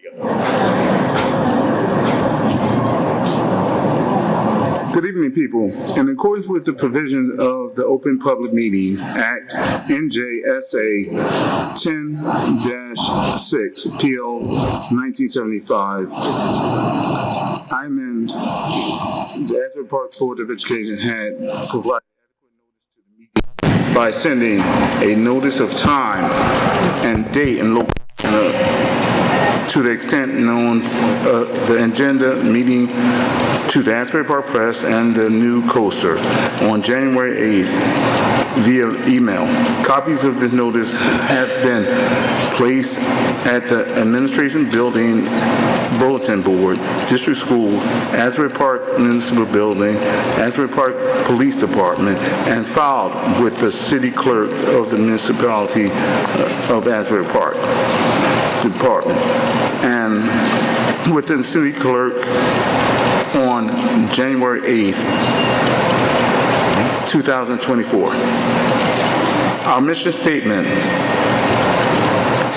Good evening, people. In accordance with the provisions of the Open Public Meeting Act, NJSA 10-6, PL 1975, I amend the Asbury Park Board of Education had provided adequate notice to the meeting by sending a notice of time and date and location to the extent known, the agenda meeting to the Asbury Park Press and the New Coaster on January 8th via email. Copies of this notice have been placed at the Administration Building Bulletin Board, District School, Asbury Park Municipal Building, Asbury Park Police Department, and filed with the City Clerk of the Municipality of Asbury Park Department, and within the City Clerk on January 8th, 2024. Our mission statement: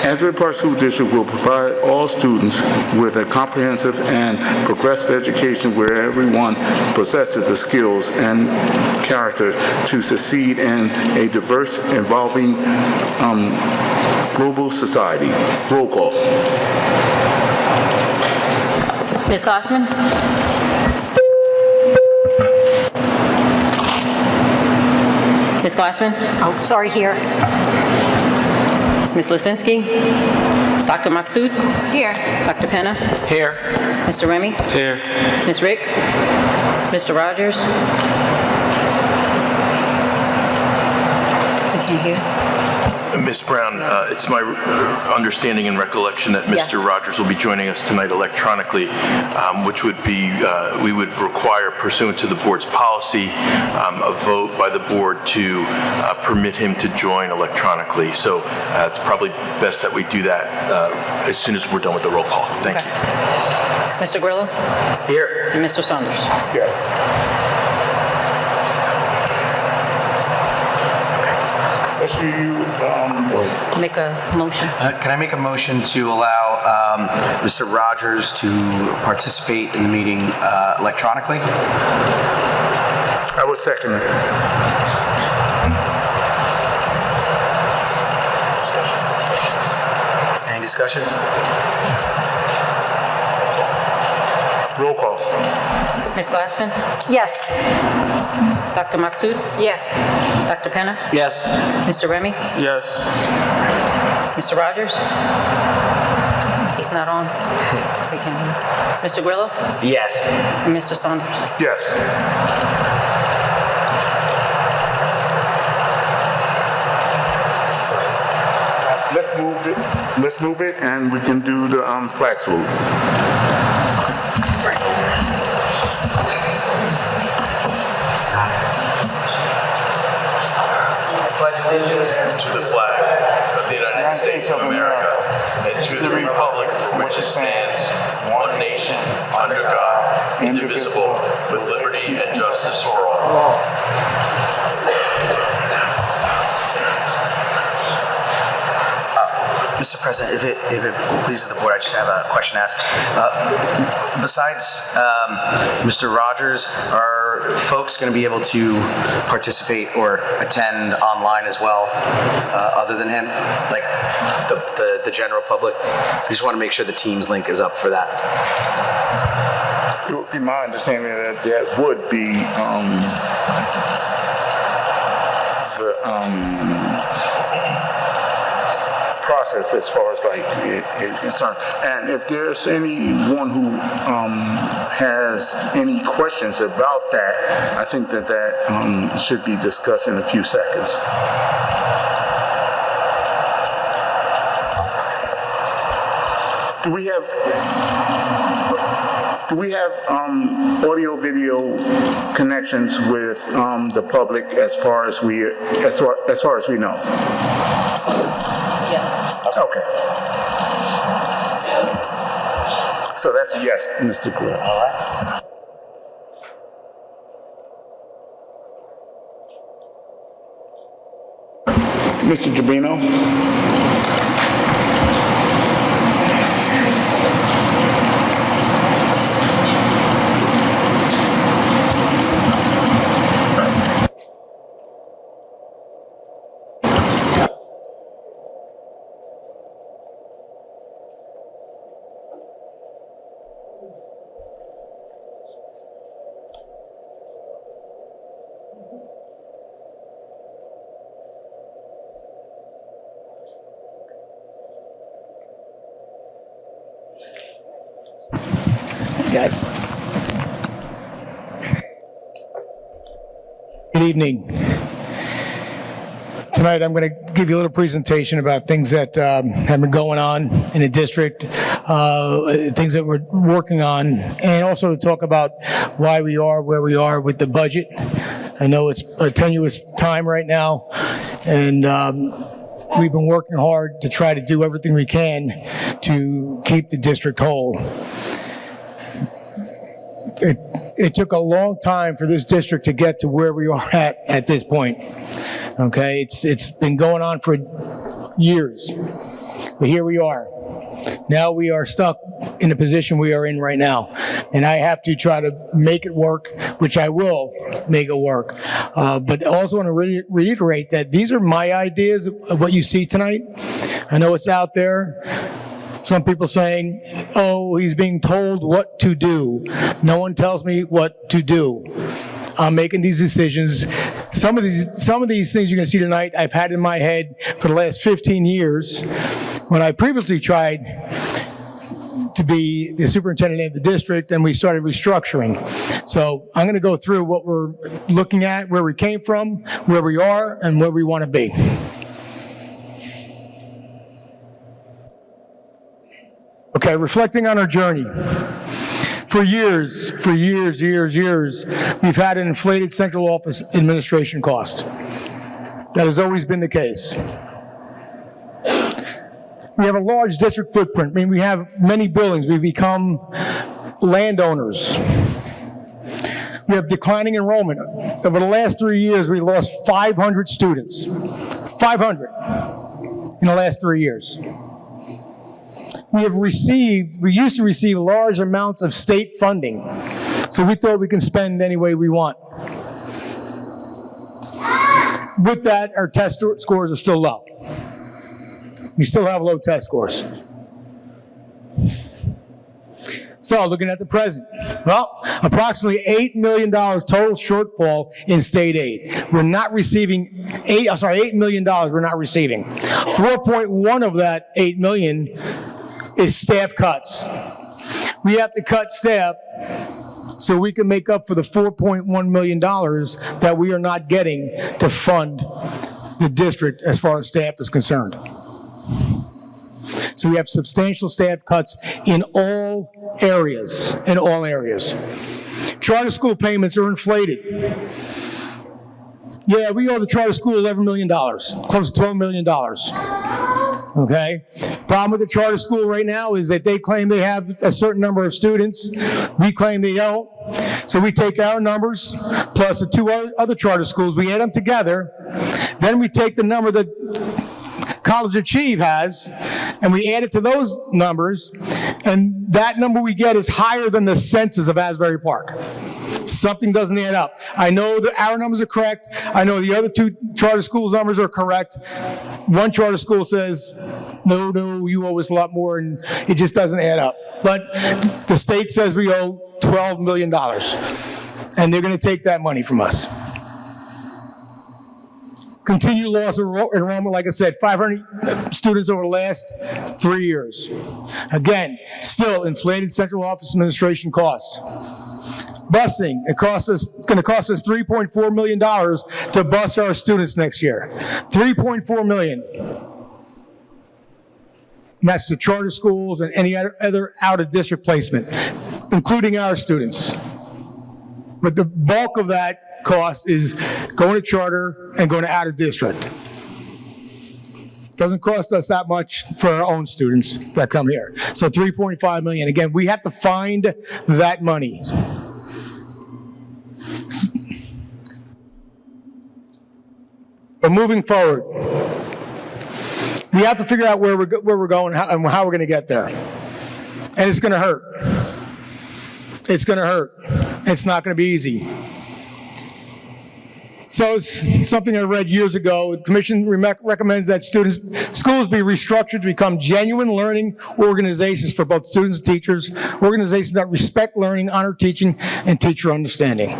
Asbury Park School District will provide all students with a comprehensive and progressive education where everyone possesses the skills and character to succeed in a diverse, evolving global society. Roll call. Ms. Glassman? Ms. Glassman? Oh, sorry, here. Ms. Lisinski? Dr. Maksud? Here. Dr. Penna? Here. Mr. Remy? Here. Ms. Ricks? Mr. Rogers? I can't hear. Ms. Brown, it's my understanding and recollection that Mr. Yes. Rogers will be joining us tonight electronically, which would be, we would require, pursuant to the board's policy, a vote by the board to permit him to join electronically. So it's probably best that we do that as soon as we're done with the roll call. Thank you. Mr. Grillo? Here. And Mr. Saunders? Yes. Let's Make a motion. Can I make a motion to allow Mr. Rogers to participate in the meeting electronically? I would second it. Any discussion? Roll call. Ms. Glassman? Yes. Dr. Maksud? Yes. Dr. Penna? Yes. Mr. Remy? Yes. Mr. Rogers? He's not on. We can't hear. Mr. Grillo? Yes. And Mr. Saunders? Yes. Let's move it, and we can do the flag salute. To the flag of the United States of America and to the republic for which it stands, one nation, under God, indivisible, with liberty and justice for all. Mr. President, if it pleases the board, I just have a question to ask. Besides Mr. Rogers, are folks going to be able to participate or attend online as well, other than him, like the general public? I just want to make sure the Teams link is up for that. It would be my understanding that that would be the process as far as like it's concerned. And if there's anyone who has any questions about that, I think that should be discussed in a few seconds. Do we have audio video connections with the public as far as we know? Yes. Okay. So that's a yes, Mr. Grill. All right. Mr. Jabino? evening. Tonight, I'm going to give you a little presentation about things that have been going on in the district, things that we're working on, and also to talk about why we are where we are with the budget. I know it's a tenuous time right now, and we've been working hard to try to do everything we can to keep the district whole. It took a long time for this district to get to where we are at this point. Okay, it's been going on for years, but here we are. Now we are stuck in the position we are in right now, and I have to try to make it work, which I will make it work. But I also want to reiterate that these are my ideas of what you see tonight. I know it's out there. Some people saying, oh, he's being told what to do. No one tells me what to do. I'm making these decisions. Some of these things you're going to see tonight, I've had in my head for the last 15 years when I previously tried to be the superintendent of the district and we started restructuring. So I'm going to go through what we're looking at, where we came from, where we are, and where we want to be. Okay, reflecting on our journey. For years, we've had an inflated central office administration cost. That has always been the case. We have a large district footprint. I mean, we have many buildings. We've become landowners. We have declining enrollment. Over the last 3 years, we lost 500 students. 500 in the last 3 years. We used to receive large amounts of state funding, so we thought we can spend any way we want. With that, our test scores are still low. We still have low test scores. So, looking at the present, well, approximately $8 million total shortfall in state aid. We're not receiving $8 million. We're not receiving 4.1 of that $8 million is staff cuts. We have to cut staff so we can make up for the $4.1 million that we are not getting to fund the district as far as staff is concerned. So we have substantial staff cuts in all areas, Charter school payments are inflated. Yeah, we owe the charter school $11 million, close to $12 million. Okay? Problem with the charter school right now is that they claim they have a certain number of students. We claim they don't. So we take our numbers plus the two other charter schools, we add them together. Then we take the number that College Achieve has, and we add it to those numbers, and that number we get is higher than the census of Asbury Park. Something doesn't add up. I know that our numbers are correct. I know the other two charter schools' numbers are correct. One charter school says, no, you owe us a lot more, and it just doesn't add up. But the state says we owe $12 million, and they're going to take that money from us. Continued loss of enrollment, like I said, 500 students over the last 3 years. Again, still inflated central office administration costs. Busing, it's going to cost us $3.4 million to bus our students next year. $3.4 million. And that's the charter schools and any other out-of-district placement, including our students. But the bulk of that cost is going to charter and going to out-of-district. Doesn't cost us that much for our own students that come here. So $3.5 million. Again, we have to find that money. But moving forward, we have to figure out where we're going and how we're going to get there. And it's going to hurt. It's going to hurt. It's not going to be easy. So it's something I read years ago. The Commission recommends that schools be restructured to become genuine learning organizations for both students and teachers, organizations that respect learning, honor teaching, and teacher understanding.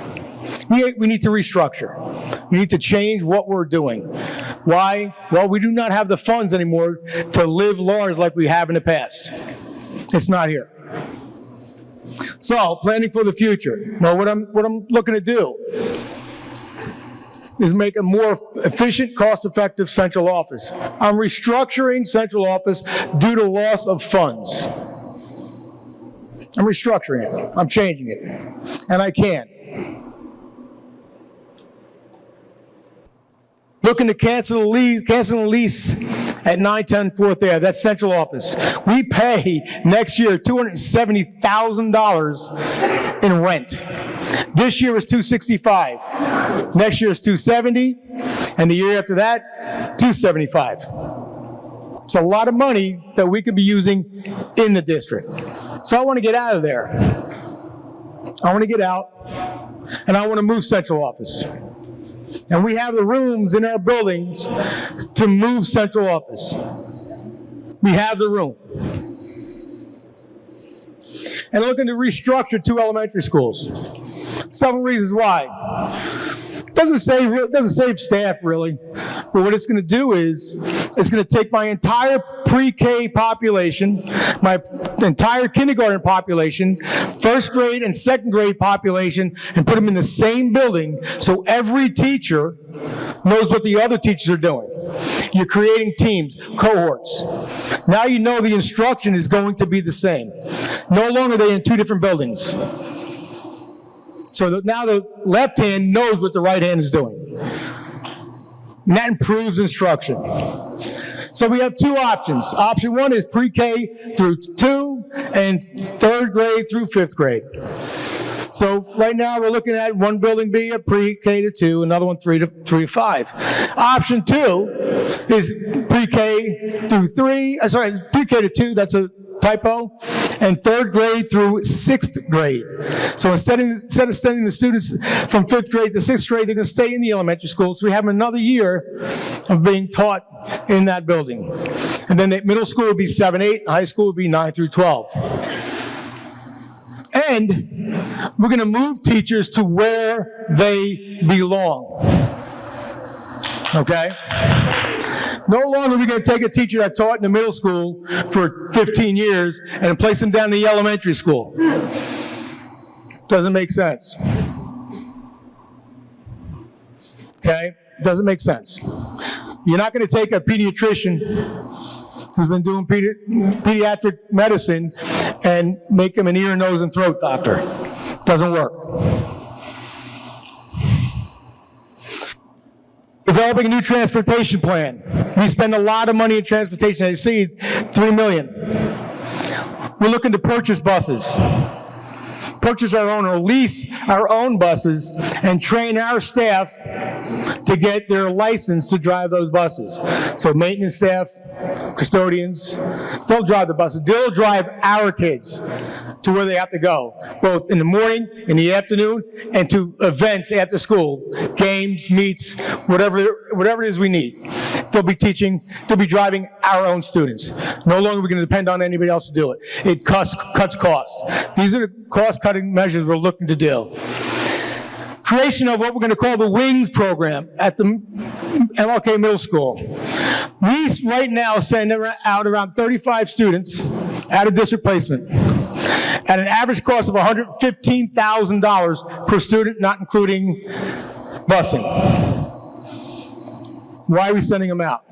We need to restructure. We need to change what we're doing. Why? Well, we do not have the funds anymore to live large like we have in the past. It's not here. So, planning for the future. Well, what I'm looking to do is make a more efficient, cost-effective central office. I'm restructuring central office due to loss of funds. I'm restructuring it. I'm changing it. And I can. Looking to cancel the lease at 910 4th Ave. That's central office. We pay next year $270,000 in rent. This year is $265. Next year is $270, and the year after that, $275. It's a lot of money that we could be using in the district. So I want to get out of there. I want to get out, and I want to move central office. And we have the rooms in our buildings to move central office. We have the room. And looking to restructure 2 elementary schools. Several reasons why. Doesn't save staff really, but what it's going to do is it's going to take my entire pre-K population, my entire kindergarten population, first grade and second grade population, and put them in the same building so every teacher knows what the other teachers are doing. You're creating teams, cohorts. Now you know the instruction is going to be the same. No longer are they in 2 different buildings. So that now the left hand knows what the right hand is doing. And that improves instruction. So we have 2 options. Option 1 is pre-K through 2 and 3rd grade through 5th grade. So right now we're looking at one building being a pre-K to 2, another one 3 to 5. Option 2 is pre-K through 3, pre-K to 2, that's a typo, and 3rd grade through 6th grade. So instead of sending the students from 5th grade to 6th grade, they're going to stay in the elementary school, so we have another year of being taught in that building. And then the middle school would be 7-8, high school would be 9 through 12. And we're going to move teachers to where they belong. Okay? No longer are we going to take a teacher that taught in the middle school for 15 years and place them down in the elementary school. Doesn't make sense. Okay? Doesn't make sense. You're not going to take a pediatrician who's been doing pediatric medicine and make him an ear, nose, and throat doctor. Doesn't work. Developing a new transportation plan. We spend a lot of money in transportation. I see $3 million. We're looking to purchase buses. Purchase our own or lease our own buses and train our staff to get their license to drive those buses. So maintenance staff, custodians, they'll drive the buses. They'll drive our kids to where they have to go, both in the morning, in the afternoon, and to events after school, games, meets, whatever it is we need. They'll be driving our own students. No longer are we going to depend on anybody else to do it. It cuts costs. These are the cost-cutting measures we're looking to do. Creation of what we're going to call the WINGS program at the MLK Middle School. We right now send out around 35 students out of district placement at an average cost of $115,000 per student, not including busing. Why are we sending them out?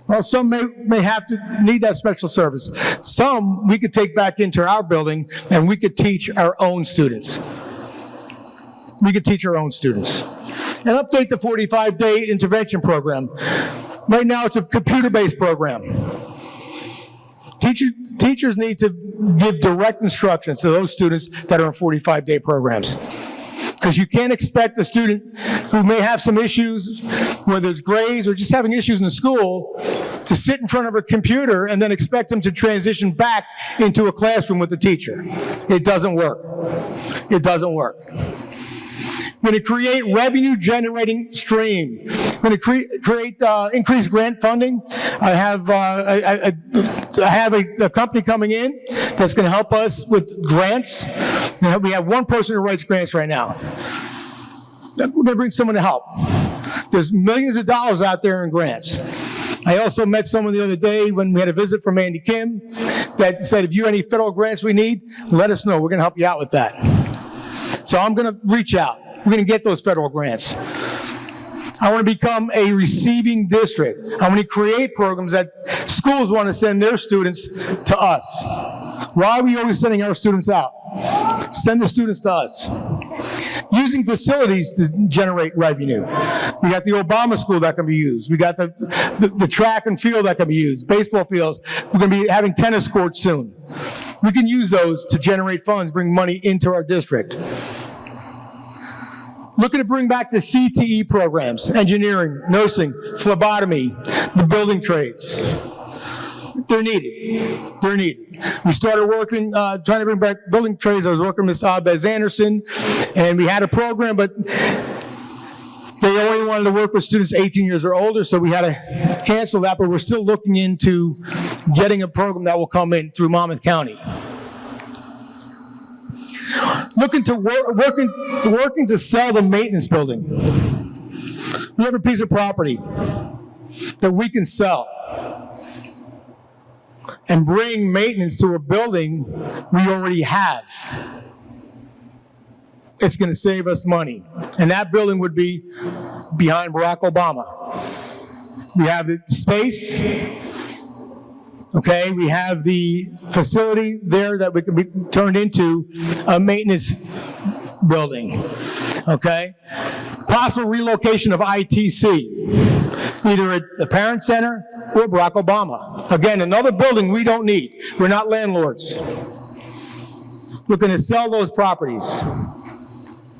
Well, some may have to need that special service. Some we could take back into our building and we could teach our own students. We could teach our own students. And update the 45-day intervention program. Right now it's a computer-based program. Teachers need to give direct instructions to those students that are in 45-day programs. Because you can't expect a student who may have some issues, whether it's grades or just having issues in the school, to sit in front of a computer and then expect them to transition back into a classroom with the teacher. It doesn't work. It doesn't work. We're going to create revenue-generating stream. We're going to create increased grant funding. I have a company coming in that's going to help us with grants. We have one person who writes grants right now. We're going to bring someone to help. There's millions of dollars out there in grants. I also met someone the other day when we had a visit from Andy Kim that said, if you have any federal grants we need, let us know. We're going to help you out with that. So I'm going to reach out. We're going to get those federal grants. I want to become a receiving district. I want to create programs that schools want to send their students to us. Why are we always sending our students out? Send the students to us. Using facilities to generate revenue. We got the Obama School that can be used. We got the track and field that can be used. Baseball fields. We're going to be having tennis courts soon. We can use those to generate funds, bring money into our district. Looking to bring back the CTE programs, engineering, nursing, phlebotomy, the building trades. They're needed. They're needed. We started working, trying to bring back building trades. I was working with Bez Anderson, and we had a program, but they only wanted to work with students 18 years or older, so we had to cancel that, but we're still looking into getting a program that will come in through Monmouth County. Looking to working to sell the maintenance building. We have a piece of property that we can sell and bring maintenance to a building we already have. It's going to save us money. And that building would be behind Barack Obama. We have the space. Okay, we have the facility there that we can be turned into a maintenance building. Okay, possible relocation of ITC, either at the Parent Center or Barack Obama. Again, another building we don't need. We're not landlords. We're going to sell those properties,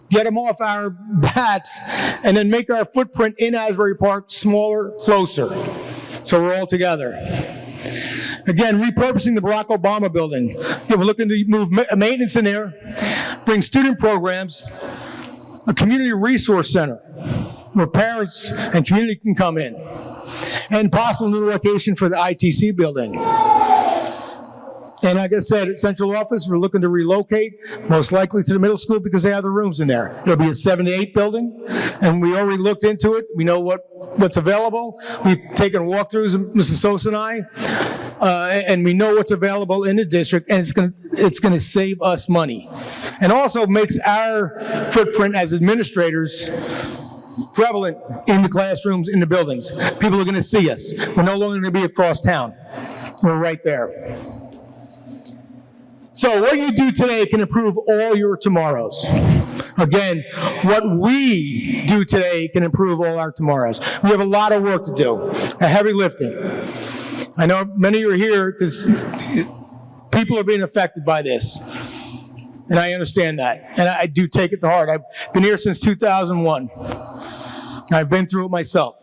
get them off our backs, and then make our footprint in Asbury Park smaller, closer, so we're all together. Again, repurposing the Barack Obama building. Again, we're looking to move maintenance in there, bring student programs, a community resource center where parents and community can come in, and possible new location for the ITC building. And like I said, at central office, we're looking to relocate, most likely to the middle school because they have the rooms in there. It'll be a 7 to 8 building, and we already looked into it. We know what's available. We've taken walkthroughs, Mrs. Sosa and I, and we know what's available in the district, and it's going to save us money. And also makes our footprint as administrators prevalent in the classrooms, in the buildings. People are going to see us. We're no longer going to be across town. We're right there. So what you do today can improve all your tomorrows. Again, what we do today can improve all our tomorrows. We have a lot of work to do, a heavy lifting. I know many of you are here because people are being affected by this. And I understand that. And I do take it to heart. I've been here since 2001. I've been through it myself.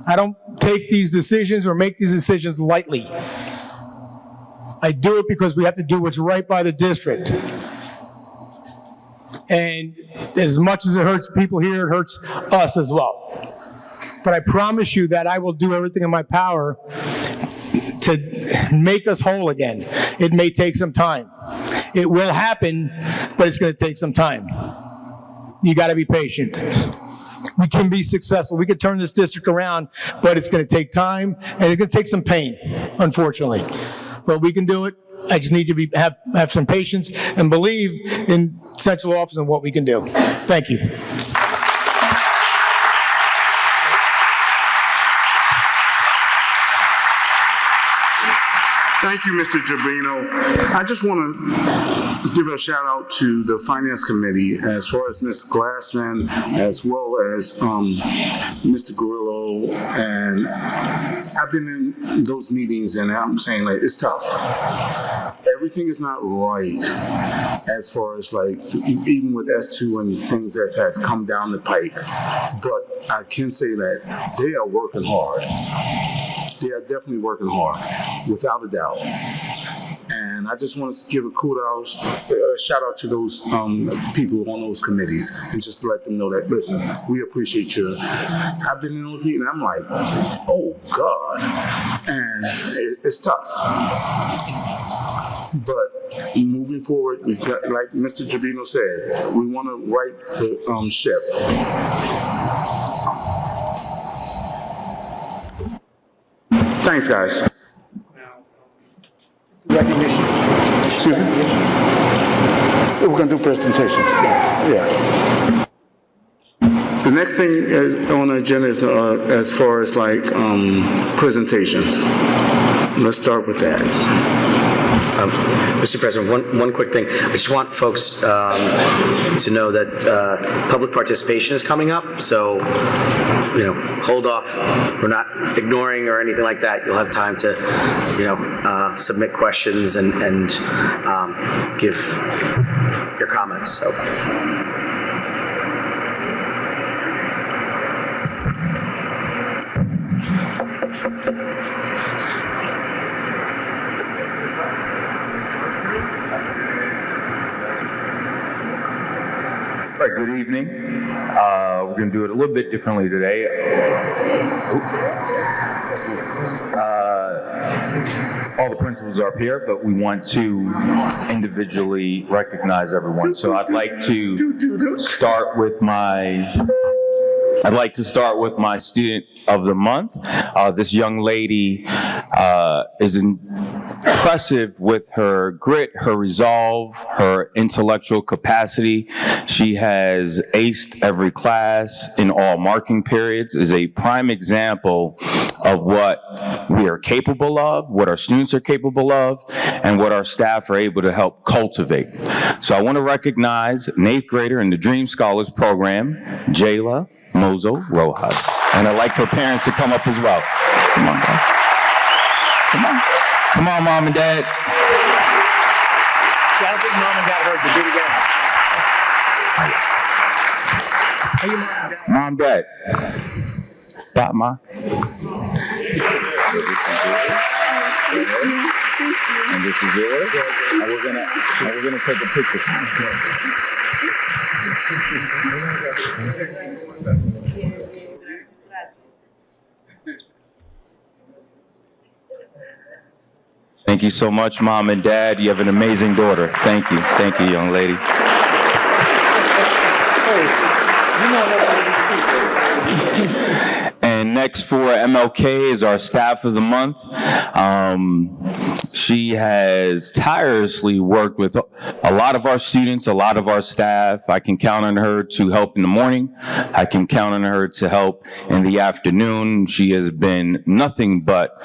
I don't take these decisions or make these decisions lightly. I do it because we have to do what's right by the district. And as much as it hurts people here, it hurts us as well. But I promise you that I will do everything in my power to make us whole again. It may take some time. It will happen, but it's going to take some time. You got to be patient. We can be successful. We can turn this district around, but it's going to take time, and it's going to take some pain, unfortunately. But we can do it. I just need you to have some patience and believe in central office and what we can do. Thank you. Thank you, Mr. Giardino. I just want to give a shout out to the Finance Committee as far as Ms. Glassman, as well as Mr. Grillo. And I've been in those meetings and I'm saying, like, it's tough. Everything is not right as far as, like, even with S2 and things that have come down the pike. But I can say that they are working hard. They are definitely working hard, without a doubt. And I just want to give a kudos, a shout out to those people on those committees, and just to let them know that, listen, we appreciate you. I've been in those meetings, and I'm like, oh God, and it's tough. But moving forward, we got, like Mr. Giardino said, we want to right the ship. Thanks, guys. Recognition. Excuse me? We're going to do presentations. Yeah. The next thing is on the agenda is as far as like presentations. Let's start with that. Mr. President, one quick thing. I just want folks to know that public participation is coming up, so hold off. We're not ignoring or anything like that. You'll have time to submit questions and give your comments. So. All right, good evening. We're going to do it a little bit differently today. All the principals are up here, but we want to individually recognize everyone. So I'd like to start with my student of the month. This young lady is impressive with her grit, her resolve, her intellectual capacity. She has aced every class in all marking periods, is a prime example of what we are capable of, what our students are capable of, and what our staff are able to help cultivate. So I want to recognize an 8th grader in the Dream Scholars Program, Jayla Mozo Rojas. And I'd like her parents to come up as well. Come on, guys. Come on. Come on, Mom and Dad. I don't think Mom and Dad heard you. Do it again. Hey, Mom and Dad. Mom, Dad. Stop, Ma. So this is yours. And this is yours. And we're gonna take a picture. Thank you so much, Mom and Dad. You have an amazing daughter. Thank you. Thank you, young lady. And next for MLK is our staff of the month. She has tirelessly worked with a lot of our students, a lot of our staff. I can count on her to help in the morning. I can count on her to help in the afternoon. She has been nothing but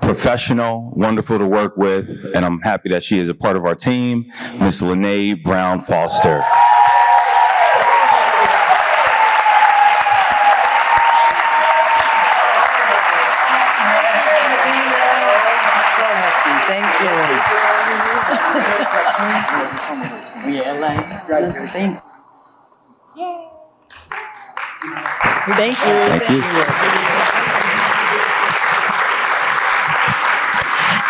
professional, wonderful to work with, and I'm happy that she is a part of our team, Miss Lene Brown Foster. Thank you. Thank you.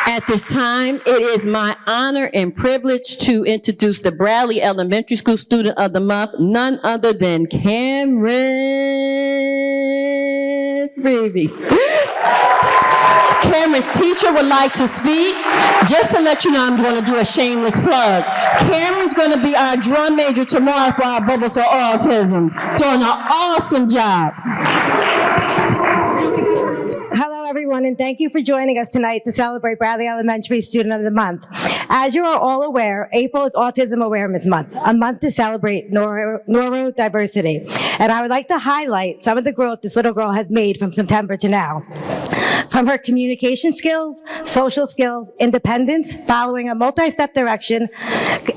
At this time, it is my honor and privilege to introduce the Bradley Elementary School Student of the Month, none other than Cameron Freebie. Cameron's teacher would like to speak. Just to let you know, I'm going to do a shameless plug. Cameron's going to be our drum major tomorrow for our Bubbles for Autism, doing an awesome job. Hello, everyone, and thank you for joining us tonight to celebrate Bradley Elementary Student of the Month. As you are all aware, April is Autism Awareness Month, a month to celebrate neurodiversity. And I would like to highlight some of the growth this little girl has made from September to now. From her communication skills, social skills, independence, following a multi-step direction,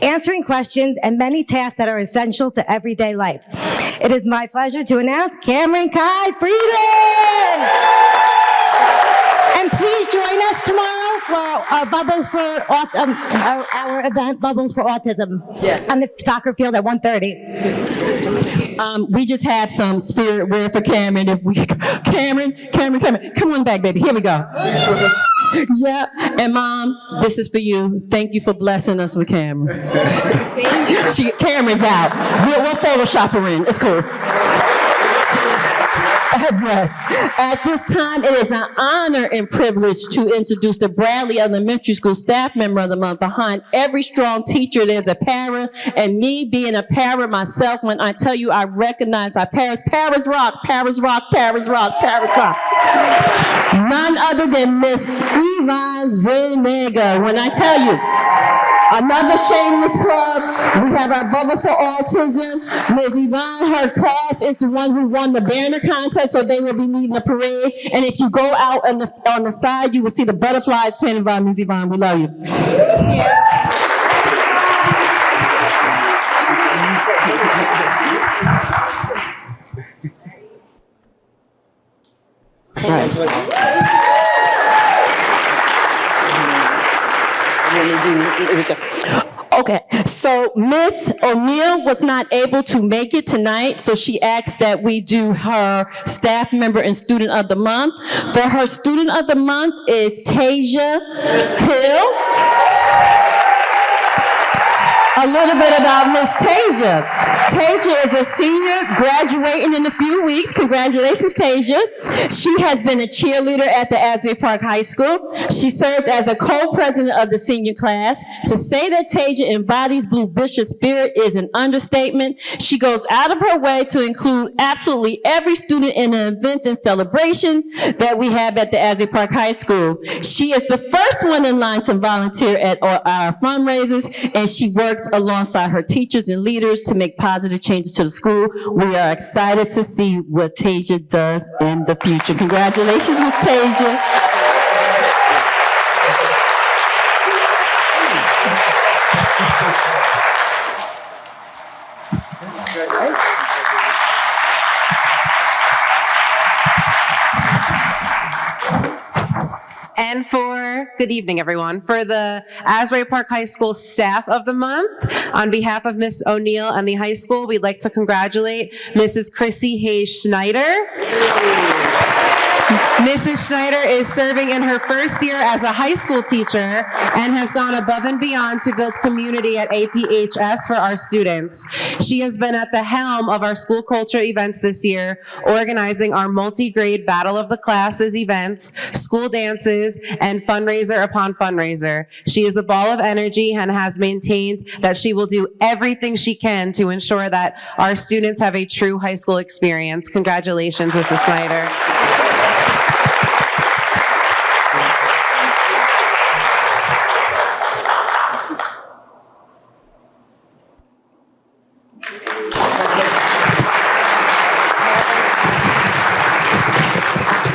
answering questions, and many tasks that are essential to everyday life. It is my pleasure to announce Cameron Kai Frieden! And please join us tomorrow for our Bubbles for our event Bubbles for Autism on the soccer field at 1:30. We just have some spirit word for Cameron. If we, Cameron, come on back, baby. Here we go. Yep. And Mom, this is for you. Thank you for blessing us with Cameron. Cameron's out. We'll Photoshop her in. It's cool. At this time, it is an honor and privilege to introduce the Bradley Elementary School Staff Member of the Month. Behind every strong teacher, there's a parent, and me being a parent myself, when I tell you I recognize our parents, Paris rock, Paris rock, Paris rock, Paris rock. None other than Miss Yvonne Zuniga. When I tell you, Another shameless plug, we have our Bubbles for Autism. Ms. Yvonne, her class is the one who won the banner contest, so they will be leading the parade. And if you go out on the side, you will see the butterflies painted by Ms. Yvonne. We love you. Okay, so Miss O'Neill was not able to make it tonight, so she asked that we do her staff member and student of the month. For her student of the month is Tasia Hill. A little bit about Miss Tasia. Tasia is a senior graduating in a few weeks. Congratulations, Tasia. She has been a cheerleader at the Asbury Park High School. She serves as a co-president of the senior class. To say that Tasia embodies Blue Bishop's spirit is an understatement. She goes out of her way to include absolutely every student in the events and celebration that we have at the Asbury Park High School. She is the first one in line to volunteer at our fundraisers, and she works alongside her teachers and leaders to make positive changes to the school. We are excited to see what Tasia does in the future. Congratulations, Ms. Tasia. And good evening, everyone. For the Asbury Park High School Staff of the Month, on behalf of Ms. O'Neill and the high school, we'd like to congratulate Mrs. Chrissy Hayes Schneider. Mrs. Schneider is serving in her first year as a high school teacher and has gone above and beyond to build community at APHS for our students. She has been at the helm of our school culture events this year, organizing our multi-grade Battle of the Classes events, school dances, and fundraiser upon fundraiser. She is a ball of energy and has maintained that she will do everything she can to ensure that our students have a true high school experience. Congratulations, Mrs. Snyder.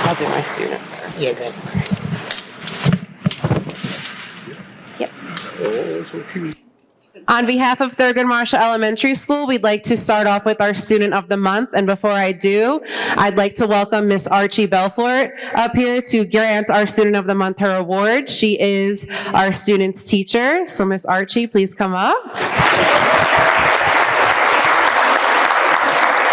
I'll do my student first. Yeah, guys. On behalf of Thurgood Marshall Elementary School, we'd like to start off with our Student of the Month. And before I do, I'd like to welcome Miss Archie Belfort up here to grant our Student of the Month her award. She is our student's teacher. So Miss Archie, please come up.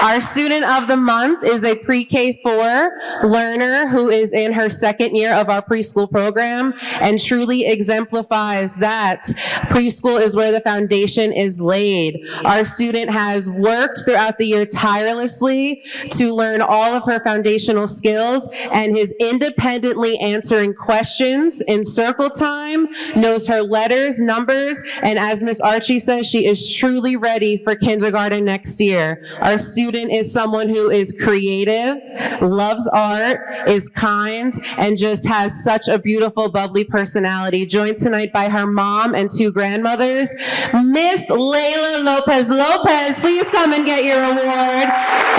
Our Student of the Month is a pre-K4 learner who is in her second year of our preschool program and truly exemplifies that preschool is where the foundation is laid. Our student has worked throughout the year tirelessly to learn all of her foundational skills and is independently answering questions in circle time, knows her letters, numbers, and as Miss Archie says, she is truly ready for kindergarten next year. Our student is someone who is creative, loves art, is kind, and just has such a beautiful, bubbly personality. Joined tonight by her mom and two grandmothers. Miss Layla Lopez Lopez, please come and get your award.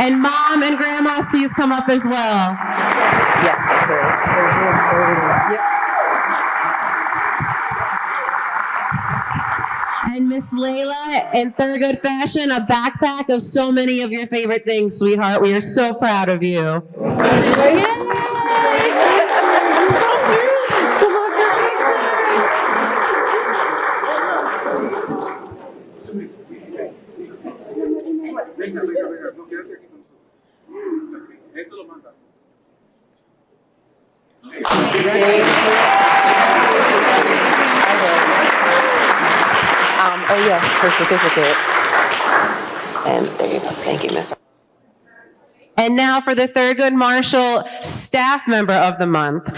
And mom and grandmas, please come up as well. Yes, that's hers. Yep. And Miss Layla, in Thurgood fashion, a backpack of so many of your favorite things, sweetheart. We are so proud of you. Oh yes, her certificate. And there you go. Thank you, Miss. And now for the Thurgood Marshall Staff Member of the Month.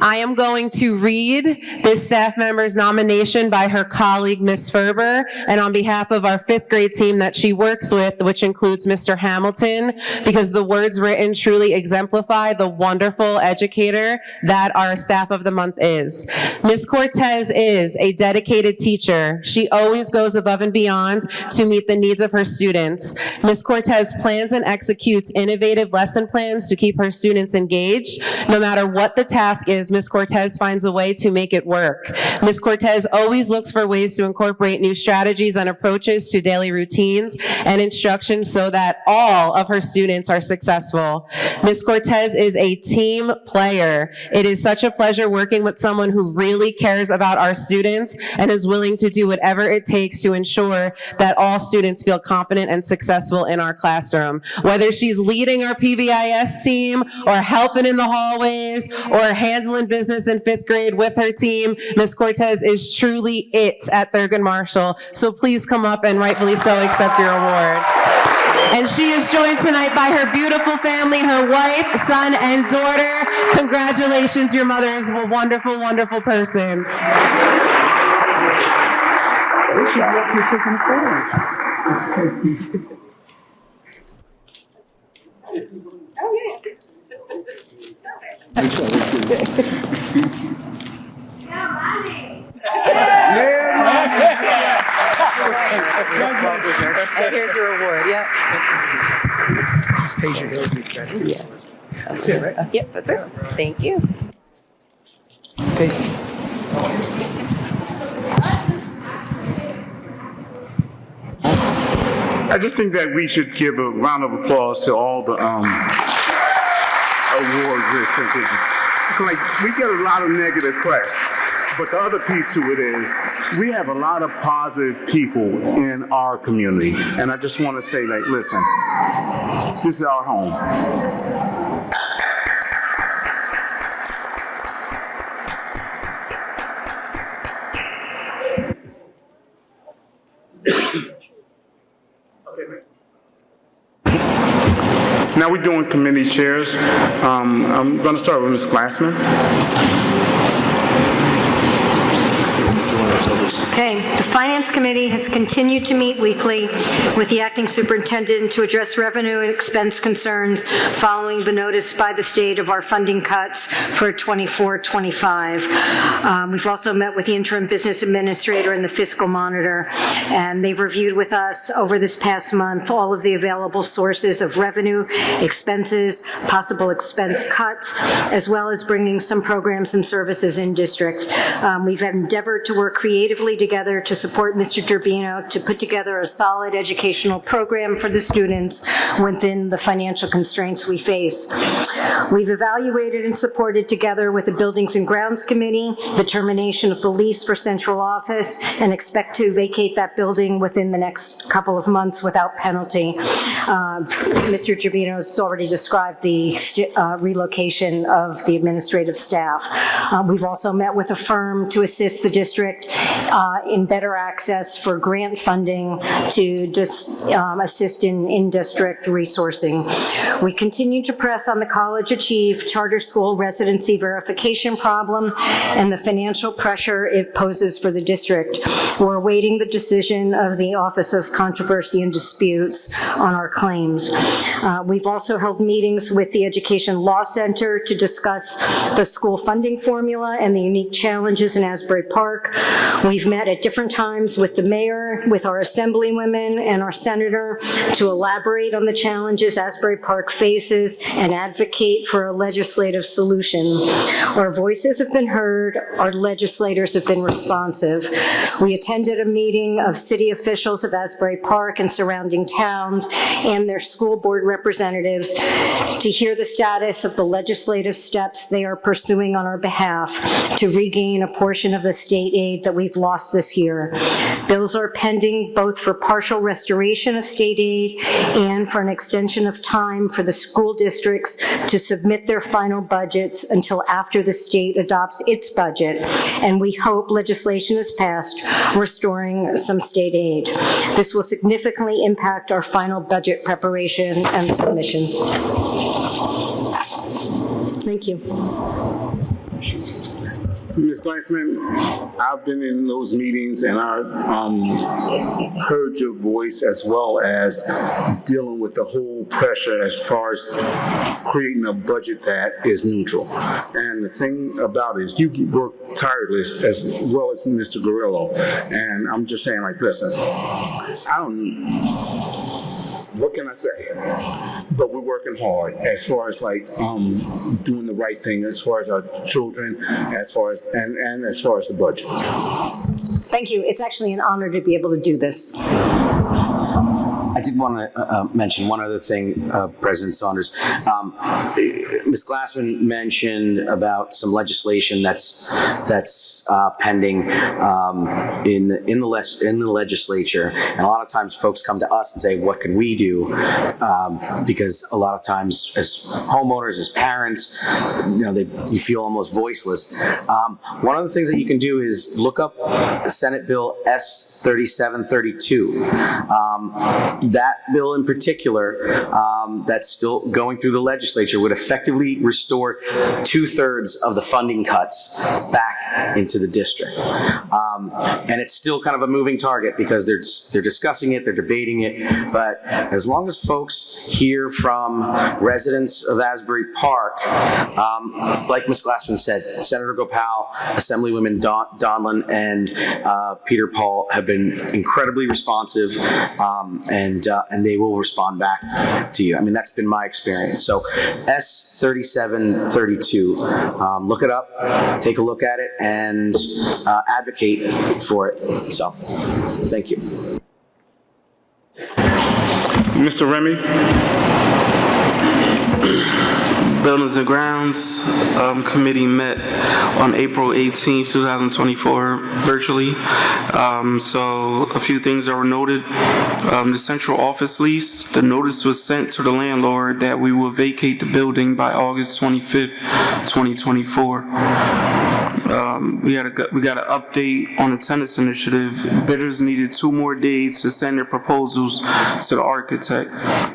I am going to read this staff member's nomination by her colleague, Ms. Ferber, and on behalf of our 5th grade team that she works with, which includes Mr. Hamilton, because the words written truly exemplify the wonderful educator that our Staff of the Month is. Ms. Cortez is a dedicated teacher. She always goes above and beyond to meet the needs of her students. Ms. Cortez plans and executes innovative lesson plans to keep her students engaged. No matter what the task is, Ms. Cortez finds a way to make it work. Ms. Cortez always looks for ways to incorporate new strategies and approaches to daily routines and instruction so that all of her students are successful. Ms. Cortez is a team player. It is such a pleasure working with someone who really cares about our students and is willing to do whatever it takes to ensure that all students feel confident and successful in our classroom. Whether she's leading our PBIS team or helping in the hallways or handling business in 5th grade with her team, Ms. Cortez is truly it at Thurgood Marshall. So please come up and rightfully so accept your award. And she is joined tonight by her beautiful family, her wife, son, and daughter. Congratulations, your mother is a wonderful, wonderful person. They should be up here taking photos. Well deserved. And here's your award, yep. Yeah. That's it, right? Yep, that's it. Thank you. Thank you. I just think that we should give a round of applause to all the award recipients. It's like we get a lot of negative press, but the other piece to it is we have a lot of positive people in our community, and I just want to say, like, listen, this is our home. Now we're doing committee chairs. I'm going to start with Ms. Glassman. Okay, the Finance Committee has continued to meet weekly with the acting superintendent to address revenue and expense concerns following the notice by the state of our funding cuts for 24-25. We've also met with the interim business administrator and the fiscal monitor, and they've reviewed with us over this past month all of the available sources of revenue, expenses, possible expense cuts, as well as bringing some programs and services in district. We've endeavored to work creatively together to support Mr. Durbino to put together a solid educational program for the students within the financial constraints we face. We've evaluated and supported together with the Buildings and Grounds Committee the termination of the lease for central office and expect to vacate that building within the next couple of months without penalty. Mr. Durbino has already described the relocation of the administrative staff. We've also met with a firm to assist the district in better access for grant funding to just assist in in-district resourcing. We continue to press on the College Achieve charter school residency verification problem and the financial pressure it poses for the district. We're awaiting the decision of the Office of Controversy and Disputes on our claims. We've also held meetings with the Education Law Center to discuss the school funding formula and the unique challenges in Asbury Park. We've met at different times with the mayor, with our assemblywomen and our senator to elaborate on the challenges Asbury Park faces and advocate for a legislative solution. Our voices have been heard, our legislators have been responsive. We attended a meeting of city officials of Asbury Park and surrounding towns and their school board representatives to hear the status of the legislative steps they are pursuing on our behalf to regain a portion of the state aid that we've lost costs this year. Bills are pending both for partial restoration of state aid and for an extension of time for the school districts to submit their final budgets until after the state adopts its budget. And we hope legislation is passed restoring some state aid. This will significantly impact our final budget preparation and submission. Thank you. Ms. Glassman, I've been in those meetings and I've heard your voice as well as dealing with the whole pressure as far as creating a budget that is neutral. And the thing about it is you work tireless as well as Mr. Guerrillo. And I'm just saying, like, listen, what can I say? But we're working hard as far as like doing the right thing as far as our children, as far as and as far as the budget. Thank you. It's actually an honor to be able to do this. I did want to mention one other thing, President Saunders. Ms. Glassman mentioned about some legislation that's pending in the legislature, and a lot of times folks come to us and say, "What can we do?" Because a lot of times, as homeowners, as parents, you feel almost voiceless. One of the things that you can do is look up Senate Bill S 3732. That bill in particular, that's still going through the legislature, would effectively restore 2/3 of the funding cuts back into the district. And it's still kind of a moving target because they're discussing it, they're debating it, but as long as folks hear from residents of Asbury Park, like Ms. Glassman said, Senator Gopal, Assemblywomen Donlin, and Peter Paul have been incredibly responsive, and they will respond back to you. I mean, that's been my experience. So S 3732, look it up, take a look at it, and advocate for it. So, thank you. Mr. Remy? Buildings and Grounds Committee met on April 18th, 2024, virtually. So a few things that were noted. The central office lease, the notice was sent to the landlord that we will vacate the building by August 25th, 2024. We got an update on the tenants initiative. Bidders needed 2 more days to send their proposals to the architect.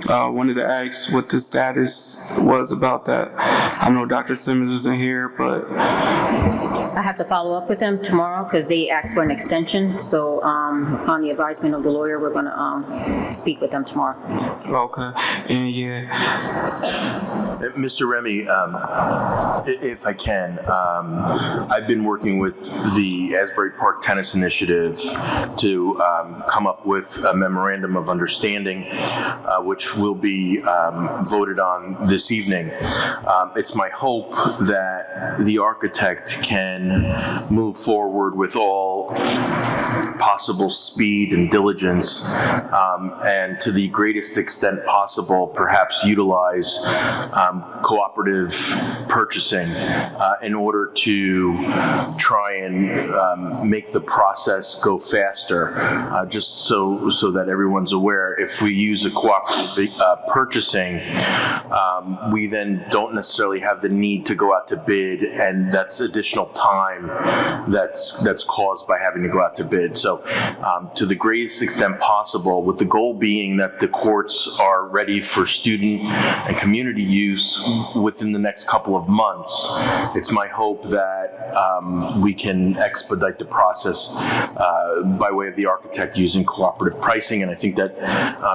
Wanted to ask what the status was about that. I know Dr. Simmons isn't here, but I have to follow up with them tomorrow because they asked for an extension. So upon the advisement of the lawyer, we're going to speak with them tomorrow. Okay. And yeah. Mr. Remy, if I can, I've been working with the Asbury Park Tennis Initiative to come up with a memorandum of understanding, which will be voted on this evening. It's my hope that the architect can move forward with all possible speed and diligence, and to the greatest extent possible, perhaps utilize cooperative purchasing in order to try and make the process go faster. Just so that everyone's aware, if we use a cooperative purchasing, we then don't necessarily have the need to go out to bid, and that's additional time that's caused by having to go out to bid. So to the greatest extent possible, with the goal being that the courts are ready for student and community use within the next couple of months, it's my hope that we can expedite the process by way of the architect using cooperative pricing, and I think that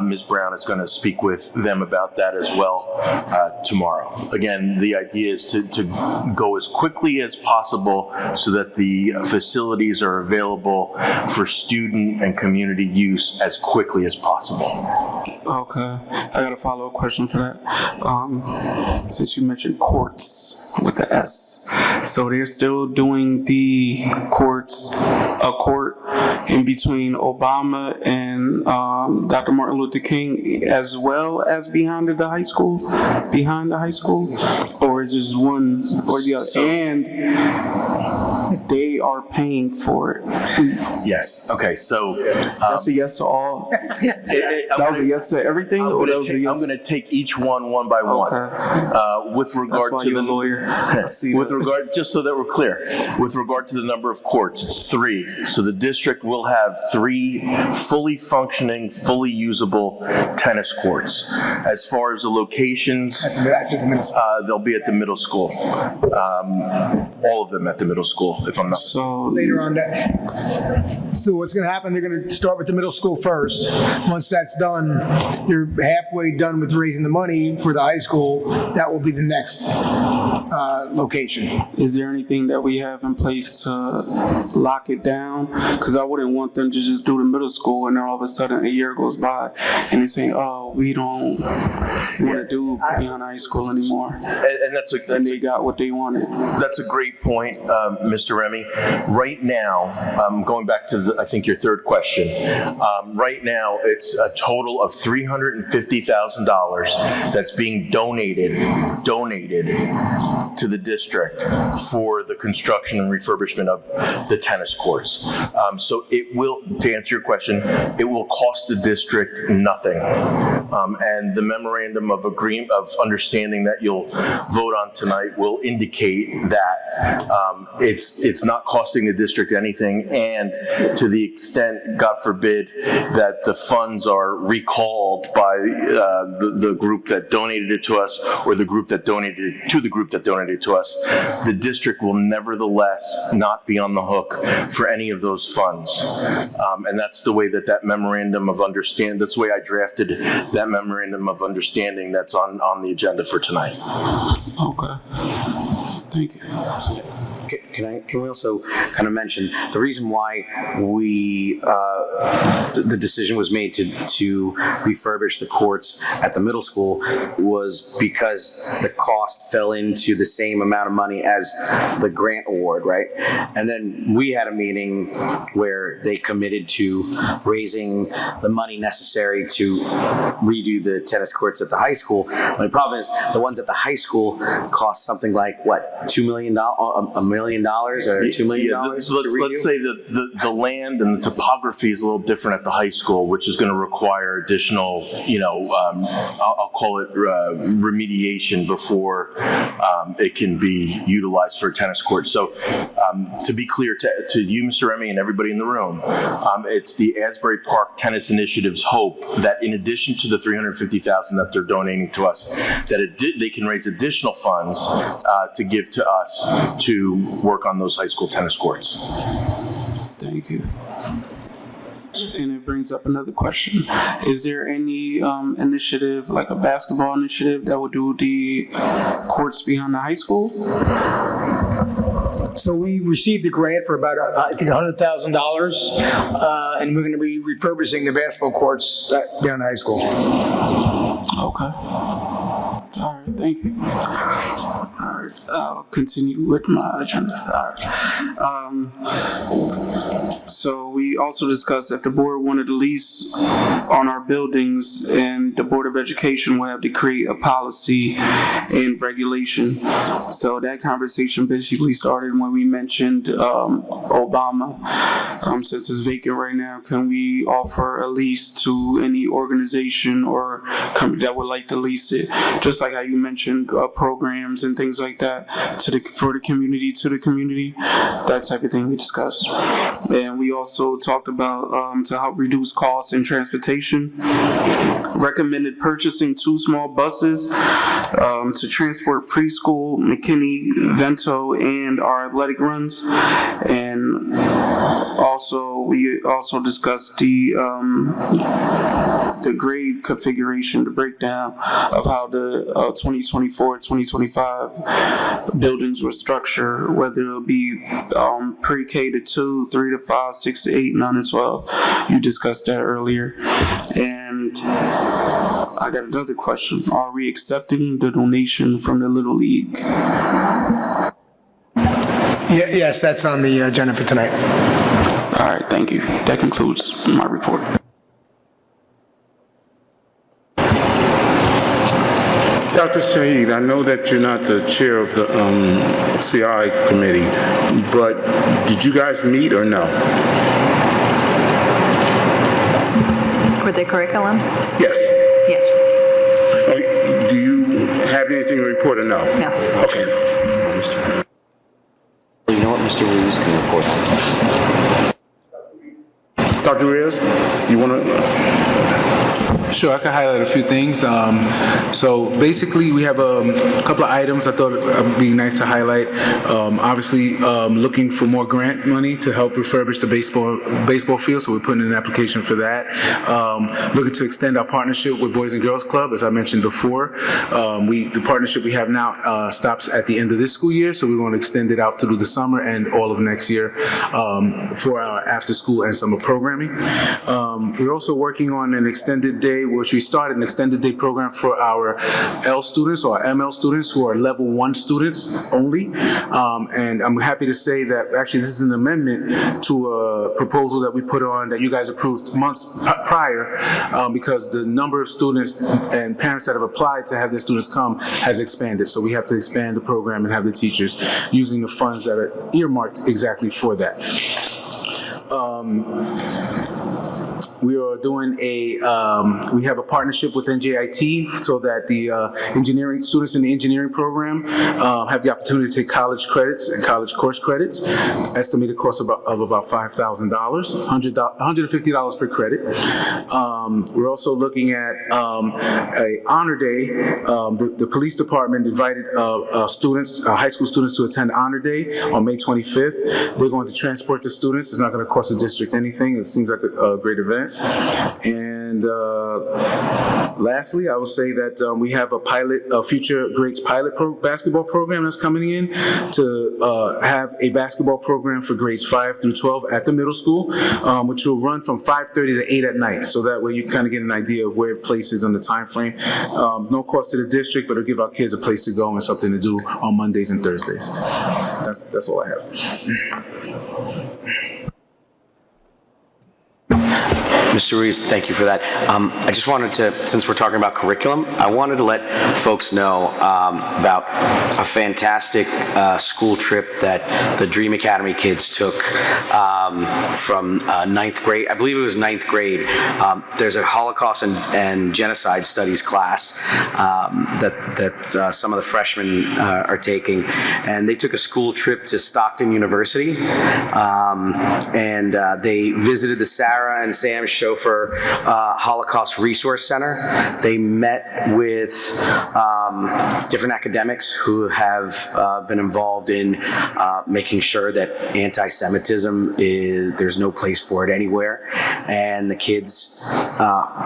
Ms. Brown is going to speak with them about that as well tomorrow. Again, the idea is to go as quickly as possible so that the facilities are available for student and community use as quickly as possible. Okay. I got a follow-up question for that. Since you mentioned courts with the S, so they're still doing the courts, a court in between Obama and Dr. Martin Luther King, as well as behind the high school, or is just one or the other? And they they are paying for it. Yes, okay, so. That's a yes to all? That was a yes to everything? I'm Or that gonna was a take, yes? I'm gonna take each one by one. With regard That's why to you're the a lawyer. I see with that. regard, just so that we're clear, with regard to the number of courts, it's 3. So the district will have 3 fully functioning, fully usable tennis courts. As far as the locations, they'll be at the middle school. All of them at the middle school, if I'm not. So Later on that. So what's going to happen, they're going to start with the middle school first. Once that's done, they're halfway done with raising the money for the high school. That will be the next location. is there anything that we have in place to lock it down? Because I wouldn't want them to just do the middle school and then all of a sudden a year goes by and they say, oh, we don't want to do beyond high school anymore. And And they got what they wanted. That's a great point, Mr. Remy. Right now, going back to I think your third question, right now it's a total of $350,000 that's being donated to the district for the construction and refurbishment of the tennis courts. So it will, to answer your question, it will cost the district nothing. And the memorandum of agreement of understanding that you'll vote on tonight will indicate that it's not costing the district anything, and to the extent, God forbid, that the funds are recalled by the group that donated it to us, or the group that donated it to the group that donated it to us, the district will nevertheless not be on the hook for any of those funds. And that's the way that memorandum of understanding, that's the way I drafted that memorandum of understanding that's on the agenda for tonight. Okay. Thank you. Can we also kind of mention the reason why the decision was made to refurbish the courts at the middle school was because the cost fell into the same amount of money as the grant award, right? And then we had a meeting where they committed to raising the money necessary to redo the tennis courts at the high school. But the problem is the ones at the high school cost something like what, $2 million, $1 million or $2 million? Yeah, let's say the land and the topography is a little different at the high school, which is going to require additional, I'll call it remediation before it can be utilized for a tennis court. So to be clear to you, Mr. Remy, and everybody in the room, it's the Asbury Park Tennis Initiative's hope that in addition to the $350,000 that they're donating to us, that they can raise additional funds to give to us to work on those high school tennis courts. Thank you. And it brings up another question. Is there any initiative, like a basketball initiative, that would do the courts behind the high school? So we received a grant for about, I think, $100,000, and we're going to be refurbishing the basketball courts down high school. Okay. All right, thank you. All right, I'll continue with my agenda. All right. So we also discussed if the board wanted to lease on our buildings, and the Board of Education will have to create a policy and regulation. So that conversation basically started when we mentioned Obama. Since it's vacant right now, can we offer a lease to any organization or company that would like to lease it? Just like how you mentioned programs and things like that for the community, to the community, that type of thing we discussed. And we also talked about to help reduce costs in transportation, recommended purchasing 2 small buses to transport preschool, McKinney, Vento, and our athletic runs. And we also discussed the grade configuration, the breakdown of how the 2024-2025 buildings were structured, whether it'll be pre-K to 2, 3 to 5, 6 to 8, 9 to 12. You discussed that earlier. And I got another question. Are we accepting the donation from the Little League? Yes, that's on the agenda for tonight. All right, thank you. That concludes my report. Dr. Saeed, I know that you're not the chair of the CI committee, but did you guys meet or no? For the curriculum? Yes. Yes. Oh, do you have anything to report or no? No. Okay. You know what, Mr. Ruiz can report on. Dr. Reyes, you want to? Sure, I can highlight a few things. So basically, we have a couple of items I thought it would be nice to highlight. Obviously, looking for more grant money to help refurbish the baseball field, so we're putting in an application for that. Looking to extend our partnership with Boys and Girls Club, as I mentioned before. The partnership we have now stops at the end of this school year, so we're going to extend it out through the summer and all of next year for our after-school and summer programming. We're also working on an extended day, which we started an extended day program for our L students or ML students who are level 1 students only. And I'm happy to say that actually this is an amendment to a proposal that we put on that you guys approved months prior because the number of students and parents that have applied to have their students come has expanded. So we have to expand the program and have the teachers using the funds that are earmarked exactly for that. We are doing we have a partnership with NJIT so that the engineering students in the engineering program have the opportunity to take college credits and college course credits. Estimated cost of about $5,000, $150 per credit. We're also looking at a honor day. The police department invited students, high school students, to attend honor day on May 25th. They're going to transport the students. It's not going to cost the district anything. It seems like a great event. And lastly, I will say that we have a Future Greats pilot basketball program that's coming in to have a basketball program for grades 5 through 12 at the middle school, which will run from 5:30 to 8 at night. So that way you kind of get an idea of where it places on the time frame. No cost to the district, but it'll give our kids a place to go and something to do on Mondays and Thursdays. That's all I have. Mr. Ruiz, thank you for that. I just wanted to, since we're talking about curriculum, I wanted to let folks know about a fantastic school trip that the Dream Academy kids took from 9th grade. I believe it was 9th grade. There's a Holocaust and Genocide Studies class that some of the freshmen are taking, and they took a school trip to Stockton University, and they visited the Sarah and Sam Chauffeur Holocaust Resource Center. They met with different academics who have been involved in making sure that anti-Semitism there's no place for it anywhere. And the kids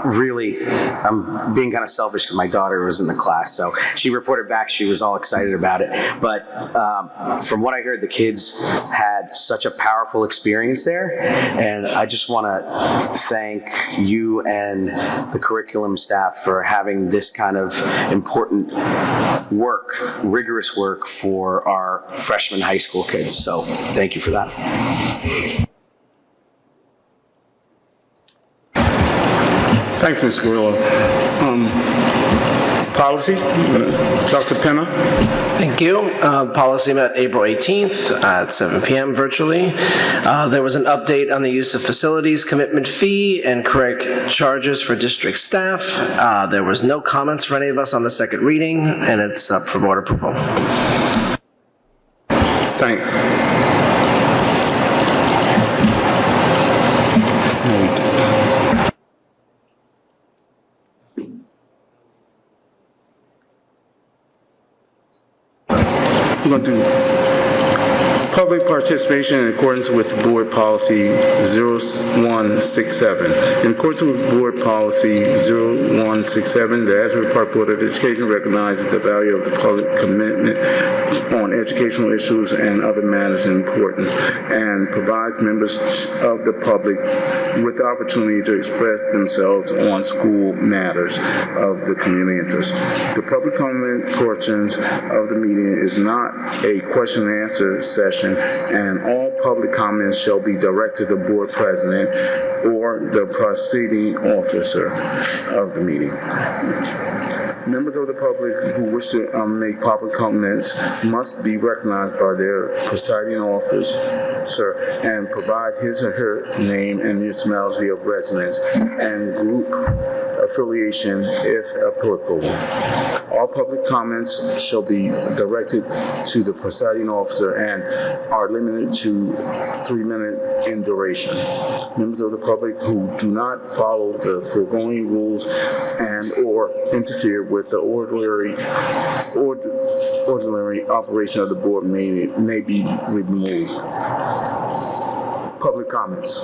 really, I'm being kind of selfish because my daughter was in the class, so she reported back she was all excited about it. But from what I heard, the kids had such a powerful experience there, and I just want to thank you and the curriculum staff for having this kind of important work, rigorous work for our freshman high school kids. So thank you for that. Thanks, Ms. Grillo. Policy, Dr. Penna. Thank you. Policy met April 18th at 7 p.m. virtually. There was an update on the use of facilities commitment fee and correct charges for district staff. There was no comments for any of us on the second reading, and it's up for board approval. Thanks. We're going to do public participation in accordance with Board Policy 0167. In accordance with Board Policy 0167, the Asbury Park Board of Education recognizes the value of the public commitment on educational issues and other matters of importance, and provides members of the public with the opportunity to express themselves on school matters of the community interest. The public comment portions of the meeting is not a question and answer session, and all public comments shall be directed to the board president or the proceeding officer of the meeting. Members of the public who wish to make public comments must be recognized by their presiding officer and provide his or her name and municipality of residence and group affiliation if applicable. All public comments shall be directed to the presiding officer and are limited to 3 minutes in duration. Members of the public who do not follow the foregoing rules and or interfere with the ordinary operation of the board may be removed. Public comments.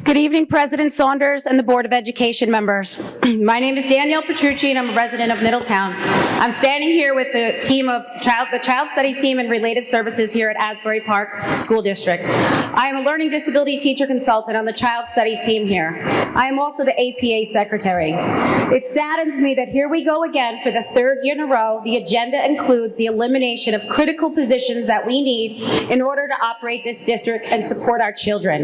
Good evening, President Saunders and the Board of Education members. My name is Danielle Petrucci, and I'm a resident of Middletown. I'm standing here with the team of the Child Study Team and related services here at Asbury Park School District. I am a learning disability teacher consultant on the Child Study Team here. I am also the APA Secretary. It saddens me that here we go again for the third year in a row. The agenda includes the elimination of critical positions that we need in order to operate this district and support our children.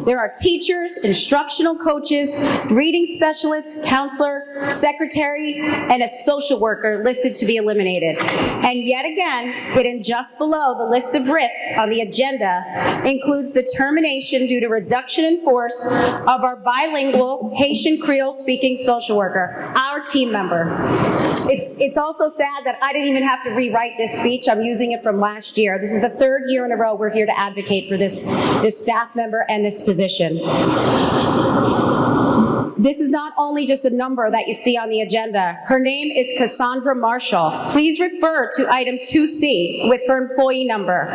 There are teachers, instructional coaches, reading specialists, counselor, secretary, and a social worker listed to be eliminated. And yet again, hidden just below the list of risks on the agenda includes the termination due to reduction in force of our bilingual Haitian Creole speaking social worker, our team member. It's also sad that I didn't even have to rewrite this speech. I'm using it from last year. This is the third year in a row we're here to advocate for this staff member and this position. This is not only just a number that you see on the agenda. Her name is Cassandra Marshall. Please refer to item 2C with her employee number.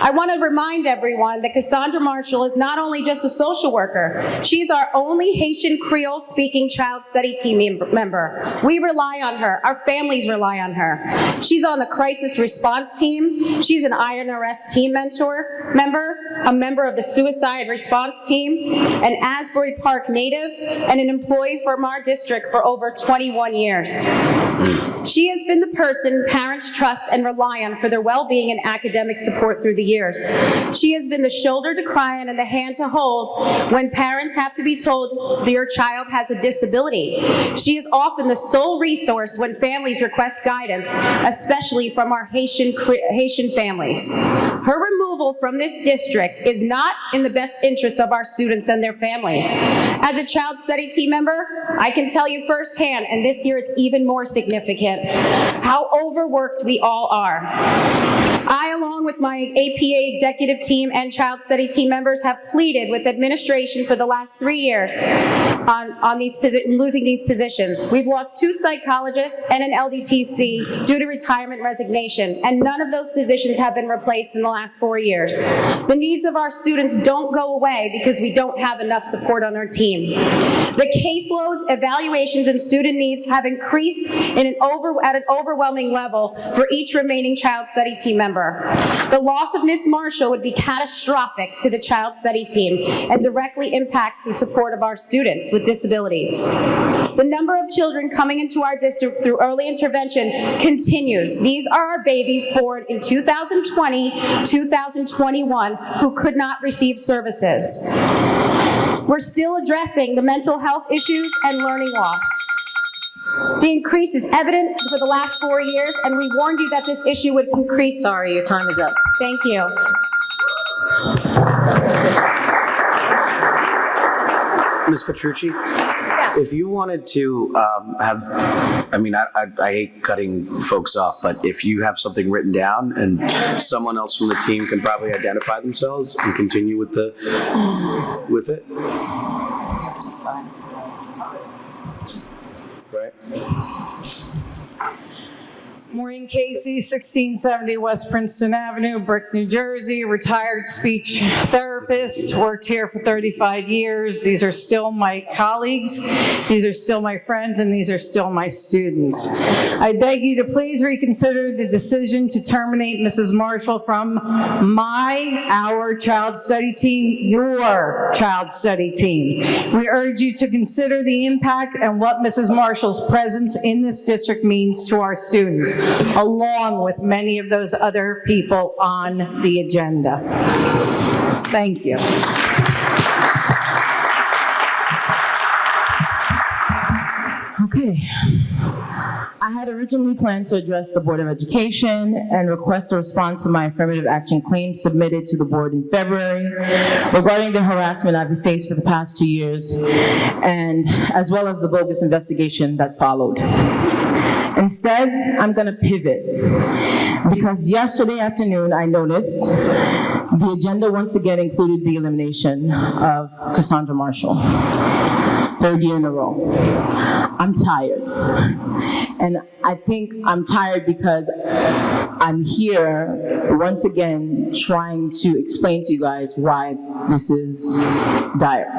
I want to remind everyone that Cassandra Marshall is not only just a social worker, she's our only Haitian Creole speaking Child Study Team member. We rely on her. Our families rely on her. She's on the crisis response team. She's an INRS team member, a member of the suicide response team, an Asbury Park native, and an employee from our district for over 21 years. She has been the person parents trust and rely on for their well-being and academic support through the years. She has been the shoulder to cry on and the hand to hold when parents have to be told your child has a disability. She is often the sole resource when families request guidance, especially from our Haitian families. Her removal from this district is not in the best interest of our students and their families. As a Child Study Team member, I can tell you firsthand, and this year it's even more significant, how overworked we all are. I, along with my APA executive team and Child Study Team members, have pleaded with administration for the last 3 years on losing these positions. We've lost 2 psychologists and an LDTC due to retirement resignation, and none of those positions have been replaced in the last 4 years. The needs of our students don't go away because we don't have enough support on our team. The caseloads, evaluations, and student needs have increased at an overwhelming level for each remaining Child Study Team member. The loss of Ms. Marshall would be catastrophic to the Child Study Team and directly impact the support of our students with disabilities. The number of children coming into our district through early intervention continues. These are our babies born in 2020, 2021 who could not receive services. We're still addressing the mental health issues and learning loss. The increase is evident for the last 4 years, and we warned you that this issue would increase. Sorry, your time is up. Thank you. Ms. Petrucci? Yeah. If you wanted to I hate cutting folks off, but if you have something written down and someone else from the team can probably identify themselves and continue with it. That's fine. Right? Maureen Casey, 1670 West Princeton Avenue, Brick, New Jersey, retired speech therapist, worked here for 35 years. These are still my colleagues, these are still my friends, and these are still my students. I beg you to please reconsider the decision to terminate Mrs. Marshall from our child study team, your child study team. We urge you to consider the impact and what Mrs. Marshall's presence in this district means to our students, along with many of those other people on the agenda. Thank you. Okay. I had originally planned to address the Board of Education and request a response to my affirmative action claim submitted to the board in February regarding the harassment I've faced for the past 2 years, and as well as the bogus investigation that followed. Instead, I'm going to pivot because yesterday afternoon I noticed the agenda once again included the elimination of Cassandra Marshall, 3rd year in a row. I'm tired. And I think I'm tired because I'm here once again trying to explain to you guys why this is dire.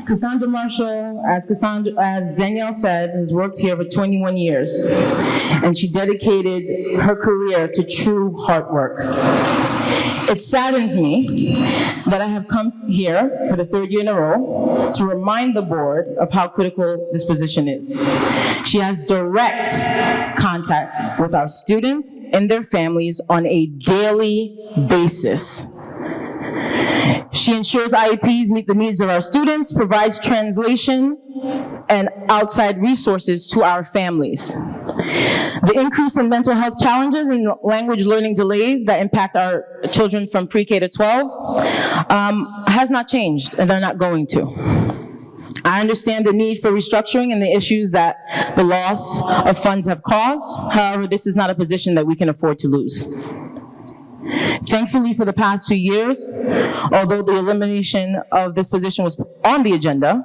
Cassandra Marshall, as Danielle said, has worked here for 21 years, and she dedicated her career to true hard work. It saddens me that I have come here for the 3rd year in a row to remind the board of how critical this position is. She has direct contact with our students and their families on a daily basis. She ensures IEPs meet the needs of our students, provides translation and outside resources to our families. The increase in mental health challenges and language learning delays that impact our children from pre-K to 12 has not changed, and they're not going to. I understand the need for restructuring and the issues that the loss of funds have caused. However, this is not a position that we can afford to lose. Thankfully, for the past 2 years, although the elimination of this position was on the agenda,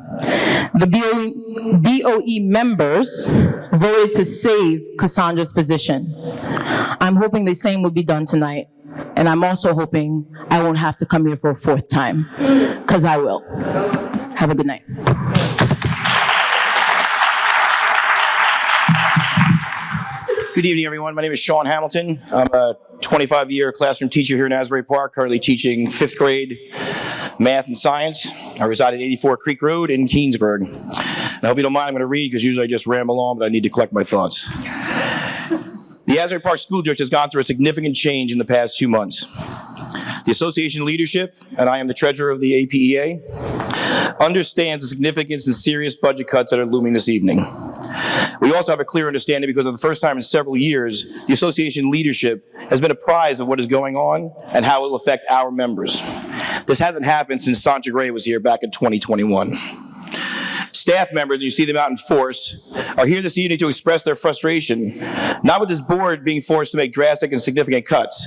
the BOE members voted to save Cassandra's position. I'm hoping the same will be done tonight, and I'm also hoping I won't have to come here for a 4th time, because I will. Have a good night. Good evening, everyone. My name is Sean Hamilton. I'm a 25-year classroom teacher here in Asbury Park, currently teaching 5th grade math and science. I reside at 84 Creek Road in Keensburg. And I hope you don't mind, I'm going to read because usually I just ramble on, but I need to collect my thoughts. The Asbury Park School District has gone through a significant change in the past 2 months. The association leadership, and I am the treasurer of the APEA, understands the significance and serious budget cuts that are looming this evening. We also have a clear understanding because for the first time in several years, the association leadership has been apprised of what is going on and how it will affect our members. This hasn't happened since Sancha Gray was here back in 2021. Staff members, and you see them out in force, are here this evening to express their frustration, not with this board being forced to make drastic and significant cuts,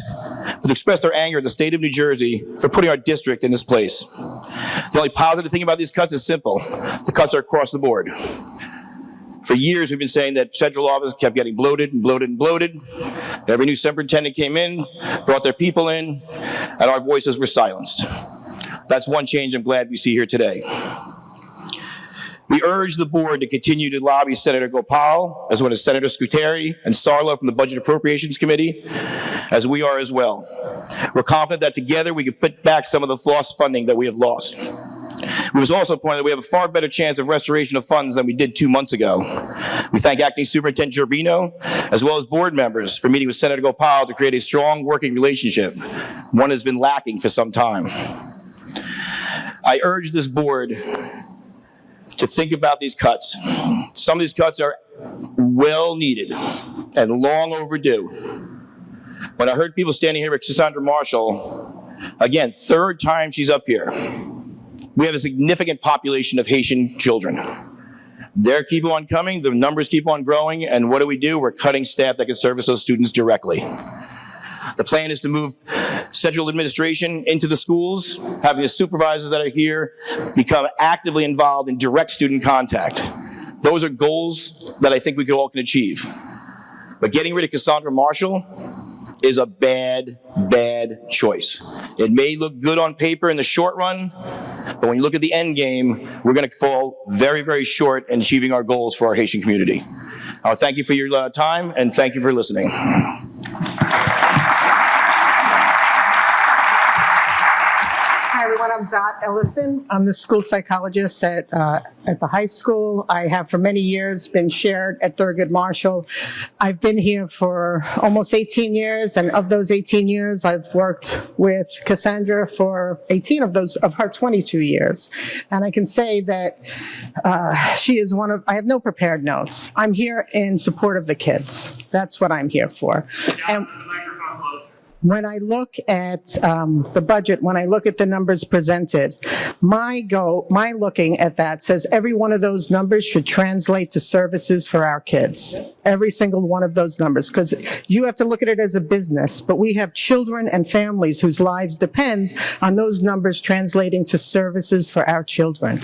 but to express their anger at the state of New Jersey for putting our district in this place. The only positive thing about these cuts is simple. The cuts are across the board. For years, we've been saying that central office kept getting bloated and bloated and bloated. Every new superintendent came in, brought their people in, and our voices were silenced. That's one change I'm glad we see here today. We urge the board to continue to lobby Senator Gopal, as well as Senator Scuteri and Sarlo from the Budget Appropriations Committee, as we are as well. We're confident that together we can put back some of the lost funding that we have lost. We must also point out that we have a far better chance of restoration of funds than we did 2 months ago. We thank Acting Superintendent Gerbino, as well as board members, for meeting with Senator Gopal to create a strong working relationship, one that has been lacking for some time. I urge this board to think about these cuts. Some of these cuts are well needed and long overdue. When I heard people standing here with Cassandra Marshall, again, 3rd time she's up here, we have a significant population of Haitian children. They keep on coming, the numbers keep on growing, and what do? We're cutting staff that can service those students directly. The plan is to move central administration into the schools, having the supervisors that are here become actively involved in direct student contact. Those are goals that I think we all can achieve. But getting rid of Cassandra Marshall is a bad, bad choice. It may look good on paper in the short run, but when you look at the end game, we're going to fall very, very short in achieving our goals for our Haitian community. Thank you for your time, and thank you for listening. Hi, everyone. I'm Dot Ellison. I'm the school psychologist at the high school. I have for many years been shared at Thurgood Marshall. I've been here for almost 18 years, and of those 18 years, I've worked with Cassandra for 18 of her 22 years. And I can say that she is I have no prepared notes. I'm here in support of the kids. That's what I'm here for. And when I look at the budget, when I look at the numbers presented, my looking at that says every one of those numbers should translate to services for our kids. Every single one of those numbers, because you have to look at it as a business, but we have children and families whose lives depend on those numbers translating to services for our children.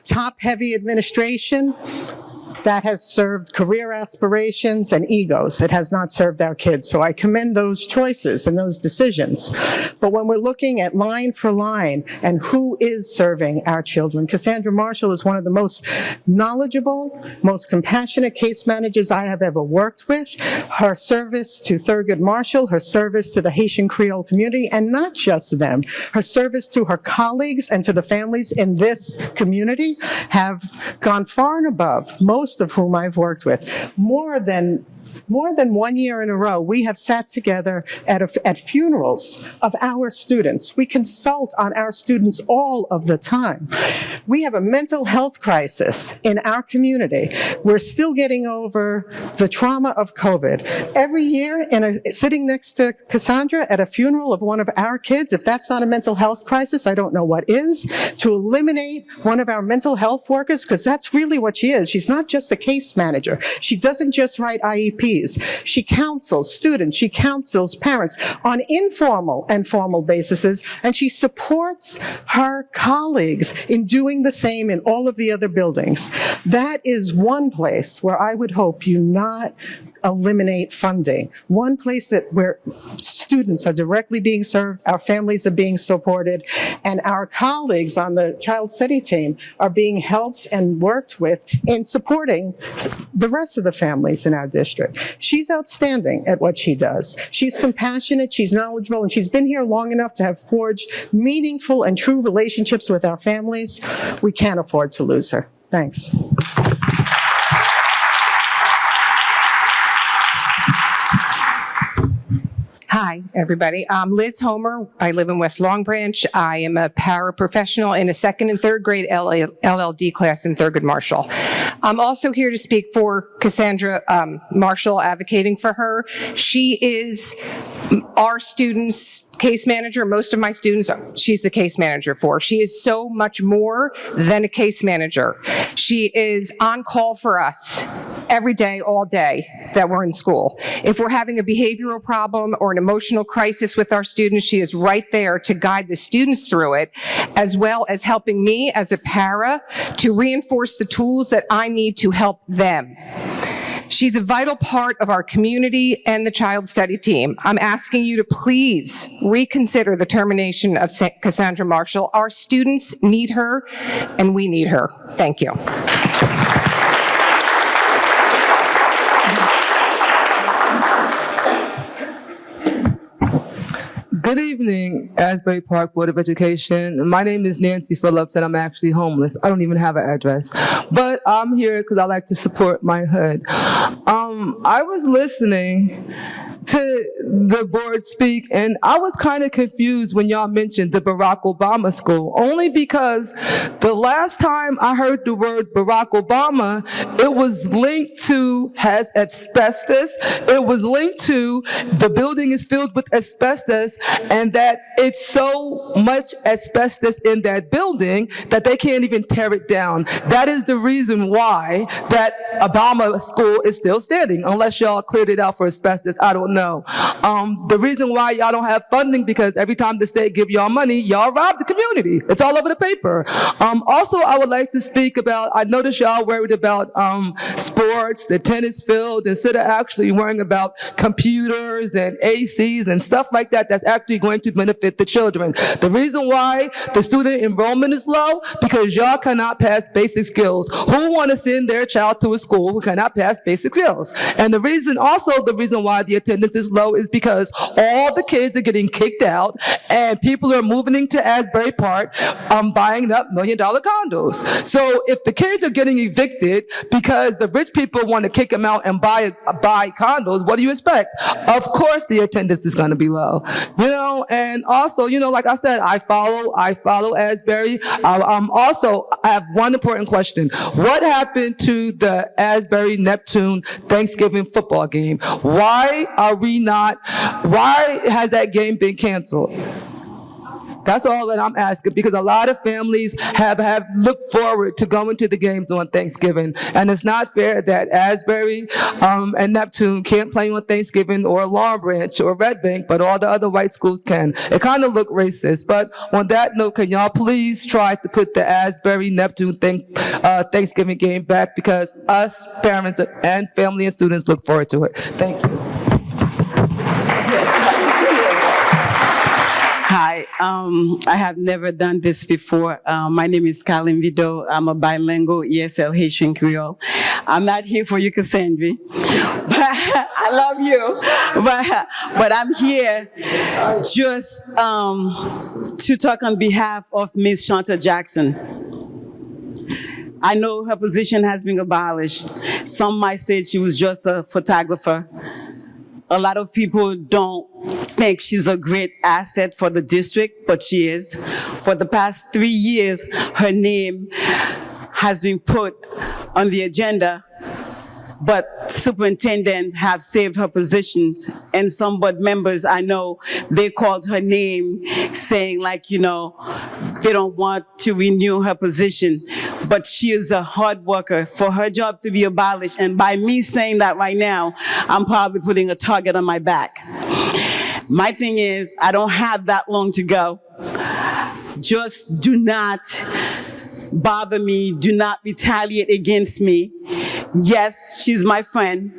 Top-heavy administration, that has served career aspirations and egos. It has not served our kids. So I commend those choices and those decisions. But when we're looking at line for line and who is serving our children, Cassandra Marshall is one of the most knowledgeable, most compassionate case managers I have ever worked with. Her service to Thurgood Marshall, her service to the Haitian Creole community, and not just them, her service to her colleagues and to the families in this community have gone far and above most of whom I've worked with. More than 1 year in a row, we have sat together at funerals of our students. We consult on our students all of the time. We have a mental health crisis in our community. We're still getting over the trauma of COVID. Every year, sitting next to Cassandra at a funeral of one of our kids, if that's not a mental health crisis, I don't know what is. To eliminate one of our mental health workers, because that's really what she is. She's not just a case manager. She doesn't just write IEPs. She counsels students, she counsels parents on informal and formal bases, and she supports her colleagues in doing the same in all of the other buildings. That is one place where I would hope you not eliminate funding. One place where students are directly being served, our families are being supported, and our colleagues on the child study team are being helped and worked with in supporting the rest of the families in our district. She's outstanding at what she does. She's compassionate, she's knowledgeable, and she's been here long enough to have forged meaningful and true relationships with our families. We can't afford to lose her. Thanks. Hi, everybody. I'm Liz Homer. I live in West Long Branch. I am a paraprofessional in a second and third grade LLD class in Thurgood Marshall. I'm also here to speak for Cassandra Marshall, advocating for her. She is our students' case manager. Most of my students, she's the case manager for. She is so much more than a case manager. She is on call for us every day, all day that we're in school. If we're having a behavioral problem or an emotional crisis with our students, she is right there to guide the students through it, as well as helping me as a para to reinforce the tools that I need to help them. She's a vital part of our community and the child study team. I'm asking you to please reconsider the termination of Cassandra Marshall. Our students need her, and we need her. Thank you. Good evening, Asbury Park Board of Education. My name is Nancy Phillips, and I'm actually homeless. I don't even have an address, but I'm here because I like to support my hood. I was listening to the board speak, and I was kind of confused when y'all mentioned the Barack Obama school, only because the last time I heard the word Barack Obama, it was linked to has asbestos. It was linked to the building is filled with asbestos, and that it's so much asbestos in that building that they can't even tear it down. That is the reason why that Obama school is still standing, unless y'all cleared it out for asbestos. I don't know. The reason why y'all don't have funding because every time the state give y'all money, y'all rob the community. It's all over the paper. Also, I would like to speak about, I noticed y'all worried about sports, the tennis field, instead of actually worrying about computers and ACs and stuff like that that's actually going to benefit the children. The reason why the student enrollment is low, because y'all cannot pass basic skills. Who want to send their child to a school who cannot pass basic skills? And the reason why the attendance is low is because all the kids are getting kicked out and people are moving into Asbury Park, buying up $1 million condos. So if the kids are getting evicted because the rich people want to kick them out and buy condos, what do you expect? Of course the attendance is going to be low. And also, like I said, I follow Asbury. I have one important question. What happened to the Asbury Neptune Thanksgiving football game? Why has that game been canceled? That's all that I'm asking, because a lot of families have looked forward to going to the games on Thanksgiving, and it's not fair that Asbury and Neptune can't play on Thanksgiving, or Long Branch or Red Bank, but all the other white schools can. It kind of looked racist, but on that note, can y'all please try to put the Asbury Neptune Thanksgiving game back, because us parents and family and students look forward to it. Thank you. Hi, I have never done this before. My name is Colin Vido. I'm a bilingual ESL Haitian Creole. I'm not here for you, Cassandra, but I love you. But I'm here just to talk on behalf of Ms. Shanta Jackson. I know her position has been abolished. Some might say she was just a photographer. A lot of people don't think she's a great asset for the district, but she is. For the past 3 years, her name has been put on the agenda, but superintendent have saved her positions. And some board members, I know, they called her name saying they don't want to renew her position. But she is a hard worker. For her job to be abolished, and by me saying that right now, I'm probably putting a target on my back. My thing is, I don't have that long to go. Just do not bother me. Do not retaliate against me. Yes, she's my friend,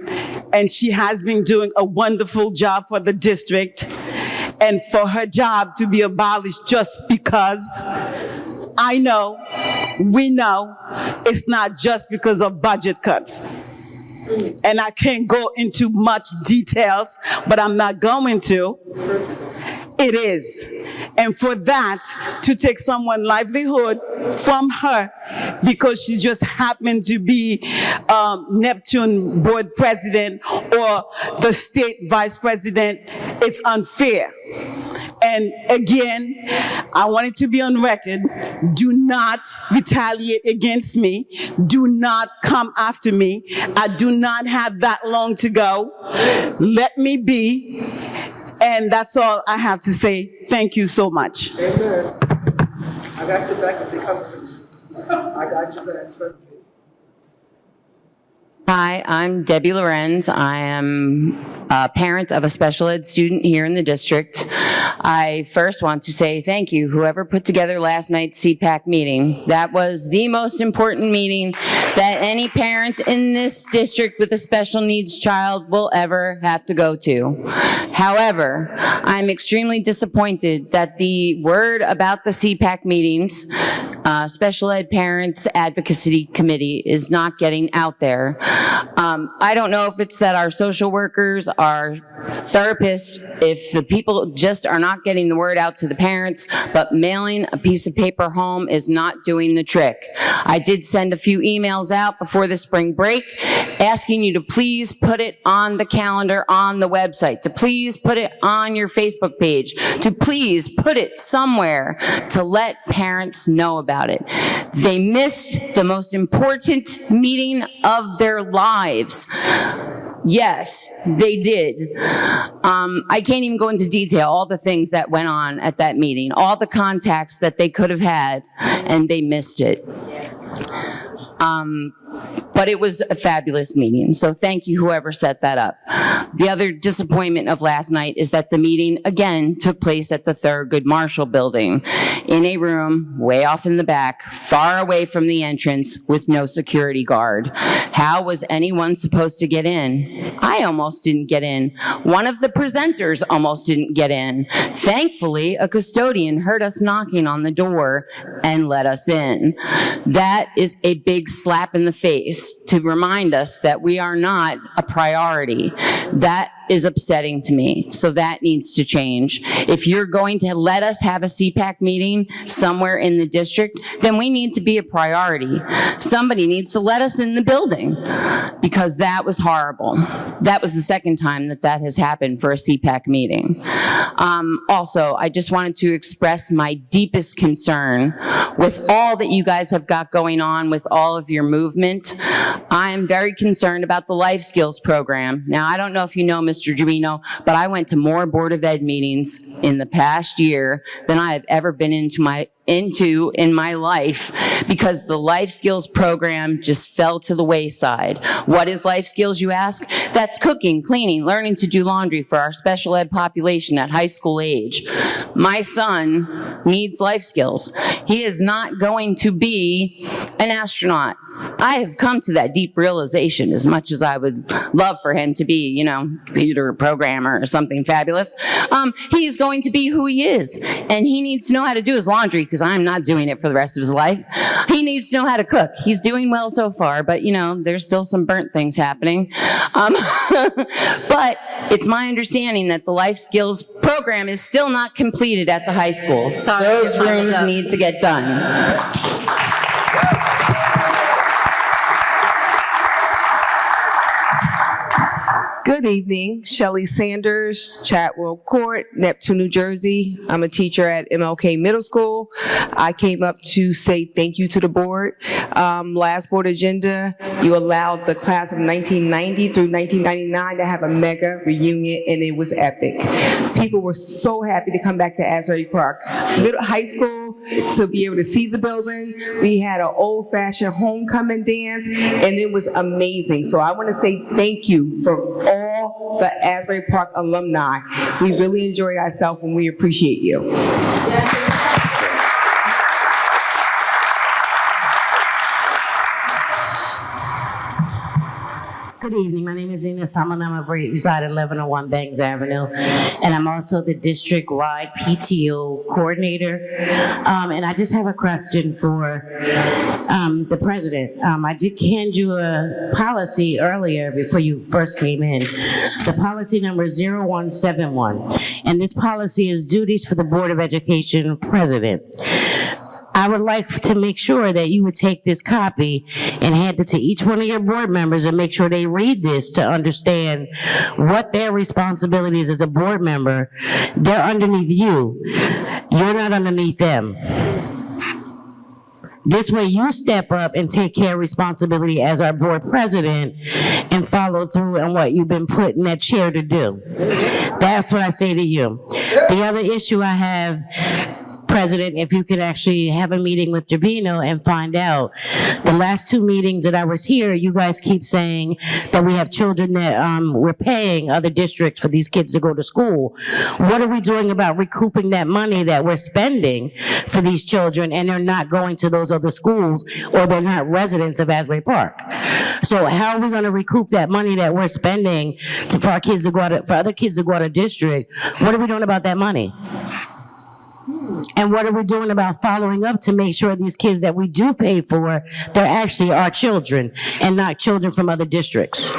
and she has been doing a wonderful job for the district. And for her job to be abolished just because, I know, we know, it's not just because of budget cuts. And I can't go into much details, but I'm not going to. It is. And for that, to take someone's livelihood from her because she just happened to be Neptune board president or the state vice president, it's unfair. And again, I want it to be on record. Do not retaliate against me. Do not come after me. I do not have that long to go. Let me be. And that's all I have to say. Thank you so much. Amen. I got your back if they come. I got your back. Trust me. Hi, I'm Debbie Lorenz. I am a parent of a special ed student here in the district. I first want to say thank you, whoever put together last night's CPAC meeting. That was the most important meeting that any parent in this district with a special needs child will ever have to go to. However, I'm extremely disappointed that the word about the CPAC meetings, Special Ed Parents Advocacy Committee, is not getting out there. I don't know if it's that our social workers, our therapists, if the people just are not getting the word out to the parents, but mailing a piece of paper home is not doing the trick. I did send a few emails out before the spring break asking you to please put it on the calendar on the website, to please put it on your Facebook page, to please put it somewhere to let parents know about it. They missed the most important meeting of their lives. Yes, they did. I can't even go into detail all the things that went on at that meeting, all the contacts that they could have had, and they missed it. But it was a fabulous meeting, so thank you whoever set that up. The other disappointment of last night is that the meeting again took place at the Thurgood Marshall Building in a room way off in the back, far away from the entrance with no security guard. How was anyone supposed to get in? I almost didn't get in. One of the presenters almost didn't get in. Thankfully, a custodian heard us knocking on the door and let us in. That is a big slap in the face to remind us that we are not a priority. That is upsetting to me. So that needs to change. If you're going to let us have a CPAC meeting somewhere in the district, then we need to be a priority. Somebody needs to let us in the building because that was horrible. That was the second time that that has happened for a CPAC meeting. Also, I just wanted to express my deepest concern with all that you guys have got going on with all of your movement. I am very concerned about the life skills program. Now, I don't know if you know Mr. Giovino, but I went to more Board of Ed meetings in the past year than I have ever been into in my life because the life skills program just fell to the wayside. What is life skills, you ask? That's cooking, cleaning, learning to do laundry for our special ed population at high school age. My son needs life skills. He is not going to be an astronaut. I have come to that deep realization, as much as I would love for him to be, computer programmer or something fabulous. He's going to be who he is, and he needs to know how to do his laundry because I'm not doing it for the rest of his life. He needs to know how to cook. He's doing well so far, but there's still some burnt things happening. But it's my understanding that the life skills program is still not completed at the high school. Sorry, Those rooms need to get done. Good evening, Shelley Sanders, Chatwell Court, Neptune, New Jersey. I'm a teacher at MLK Middle School. I came up to say thank you to the board. Last board agenda, you allowed the class of 1990 through 1999 to have a mega reunion, and it was epic. People were so happy to come back to Asbury Park High School to be able to see the building. We had an old-fashioned homecoming dance, and it was amazing. So I want to say thank you for all the Asbury Park alumni. We really enjoyed ourselves, and we appreciate you. Good evening. My name is Zena Salmon. I reside at 1101 Bangs Avenue, and I'm also the district-wide PTO coordinator. And I just have a question for the president. I did hand you a policy earlier before you first came in. The policy number is 0171, and this policy is duties for the Board of Education president. I would like to make sure that you would take this copy and hand it to each one of your board members and make sure they read this to understand what their responsibilities as a board member. They're underneath you. You're not underneath them. This way you step up and take care of responsibility as our board president and follow through on what you've been put in that chair to do. That's what I say to you. The other issue I have, President, if you could actually have a meeting with Giovino and find out. The last two meetings that I was here, you guys keep saying that we have children that we're paying other districts for these kids to go to school. What are we doing about recouping that money that we're spending for these children and they're not going to those other schools or they're not residents of Asbury Park? So how are we going to recoup that money that we're spending for our kids to go out, for other kids to go out of district? What are we doing about that money? And what are we doing about following up to make sure these kids that we do pay for, they're actually our children and not children from other districts?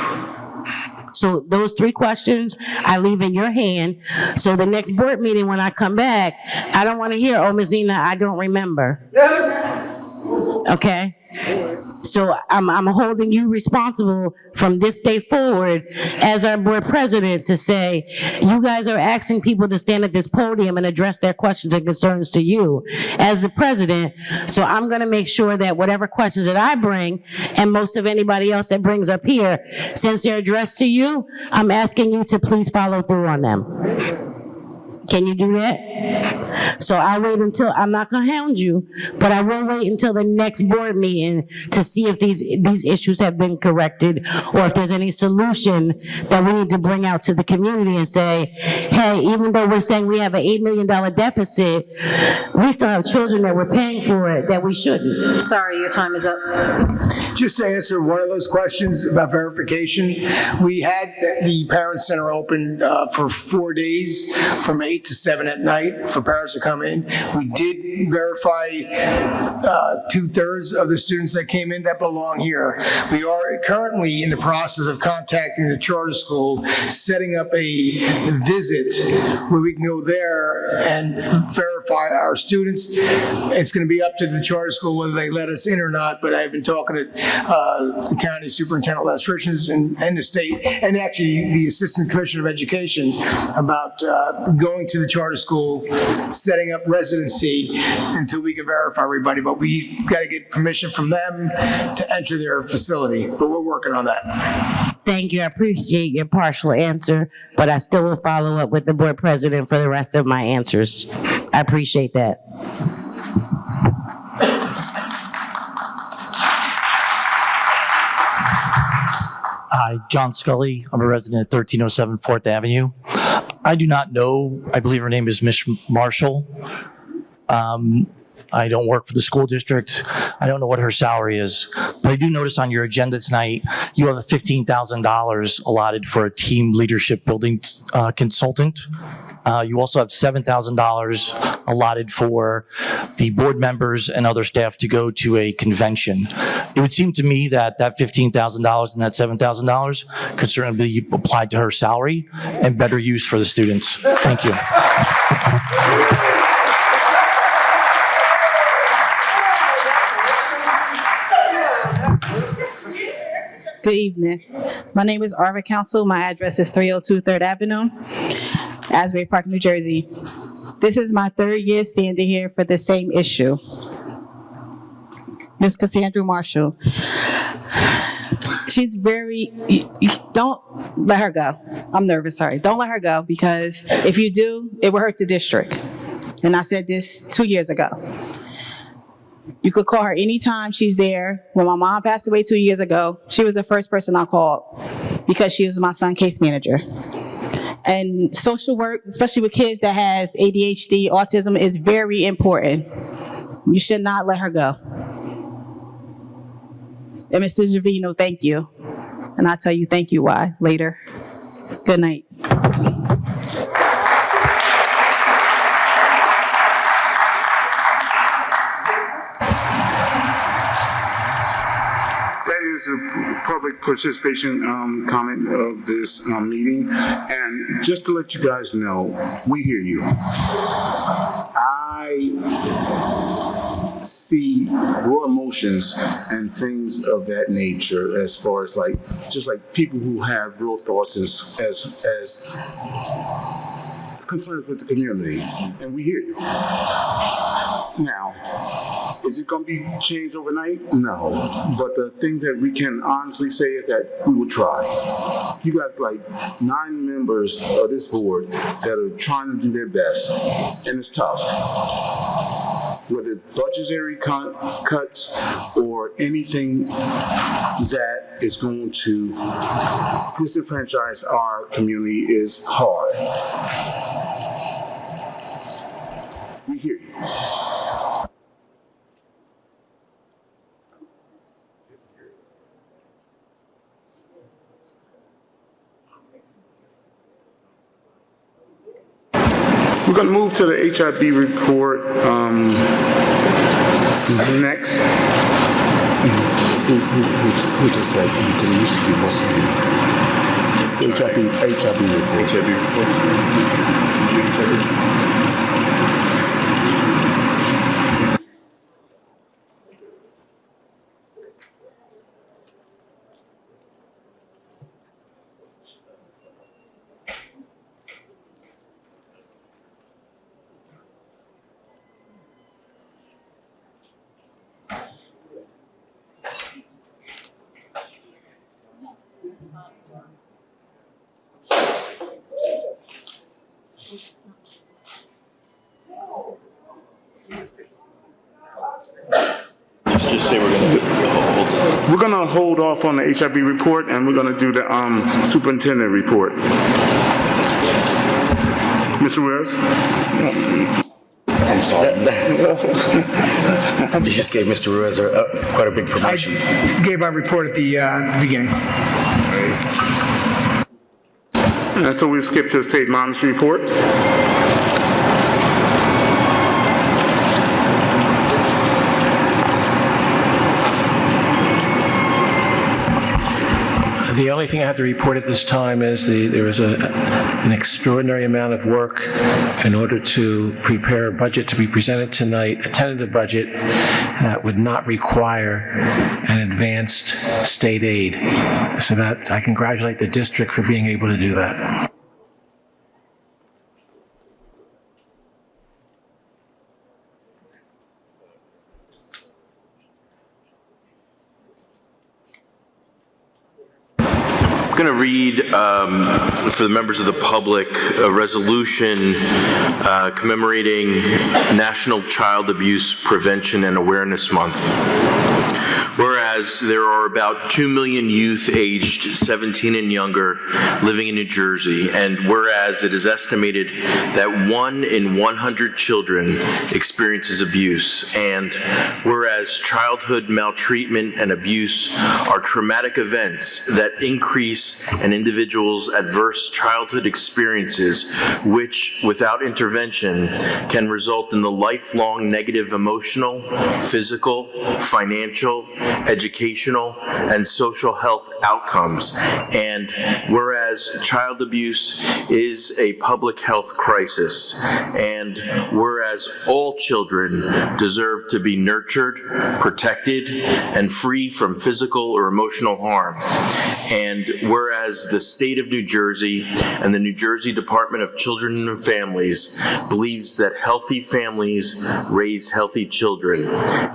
So those three questions I leave in your hand. So the next board meeting when I come back, I don't want to hear, oh, Ms. Zena, I don't remember. Okay? So I'm holding you responsible from this day forward as our board president to say, you guys are asking people to stand at this podium and address their questions and concerns to you as the president. So I'm gonna make sure that whatever questions that I bring and most of anybody else that brings up here, since they're addressed to you, I'm asking you to please follow through on them. Can you do that? So I'll wait until, I'm not gonna hound you, but I will wait until the next board meeting to see if these issues have been corrected, or if there's any solution that we need to bring out to the community and say, hey, even though we're saying we have an $8 million deficit, we still have children that we're paying for it that we shouldn't. Sorry, your time is up. Just to answer one of those questions about verification, we had the Parent Center open for 4 days from 8 to 7 at night for parents to come in. We did verify 2/3 of the students that came in that belong here. We are currently in the process of contacting the charter school, setting up a visit where we can go there and verify our students. It's going to be up to the charter school whether they let us in or not, but I've been talking to the county superintendent electricians and the state, and actually the assistant commissioner of education about going to the charter school, setting up residency until we can verify everybody. But we got to get permission from them to enter their facility. But we're working on that. Thank you. I appreciate your partial answer, but I still will follow up with the board president for the rest of my answers. I appreciate that. Hi, John Scully. I'm a resident at 1307 4th Avenue. I do not know, I believe her name is Miss Marshall. I don't work for the school district. I don't know what her salary is. But I do notice on your agenda tonight, you have a $15,000 allotted for a team leadership building consultant. You also have $7,000 allotted for the board members and other staff to go to a convention. It would seem to me that that $15,000 and that $7,000 could certainly be applied to her salary and better use for the students. Thank you. Good evening. My name is Arva Council. My address is 302 3rd Avenue, Asbury Park, New Jersey. This is my 3rd year standing here for the same issue. Ms. Cassandra Marshall. She's don't let her go. I'm nervous, sorry. Don't let her go, because if you do, it will hurt the district. And I said this 2 years ago. You could call her anytime she's there. When my mom passed away 2 years ago, she was the first person I called because she was my son's case manager. And social work, especially with kids that has ADHD, autism, is very important. You should not let her go. And Mr. Javino, thank you. And I'll tell you thank you why later. Good night. Is a public participation comment of this meeting, and just to let you guys know, we hear you. I see raw emotions and things of that nature, as far as just like people who have real thoughts as concerns with the community, and we hear you. Now, is it going to be changed overnight? No. But the thing that we can honestly say is that we will try. You got 9 members of this board that are trying to do their best, and it's tough. Whether budgetary cuts or anything that is going to disenfranchise our community is hard. We hear you. We're going to move to the HIB report next. Who just said it used to be supposed to be HIB report. HIB report. say we're going to hold it? We're going to hold off on the HIB report, and we're going to do the superintendent report. Mr. Wells? I'm sorry. You just gave Mr. Ruiz quite a big promotion. I gave my report at the beginning. And so we skip to the state monitoring report. The only thing I have to report at this time is there was an extraordinary amount of work in order to prepare a budget to be presented tonight, a tentative budget that would not require an advanced state aid. So that I congratulate the district for being able to do that. I'm going to read, for the members of the public, a resolution commemorating National Child Abuse Prevention and Awareness Month. Whereas there are about 2 million youth aged 17 and younger living in New Jersey, and whereas it is estimated that 1 in 100 children experiences abuse, and whereas childhood maltreatment and abuse are traumatic events that increase an individual's adverse childhood experiences, which, without intervention, can result in the lifelong negative emotional, physical, financial, educational, and social health outcomes. And whereas child abuse is a public health crisis, and whereas all children deserve to be nurtured, protected, and free from physical or emotional harm, and whereas the state of New Jersey and the New Jersey Department of Children and Families believes that healthy families raise healthy children,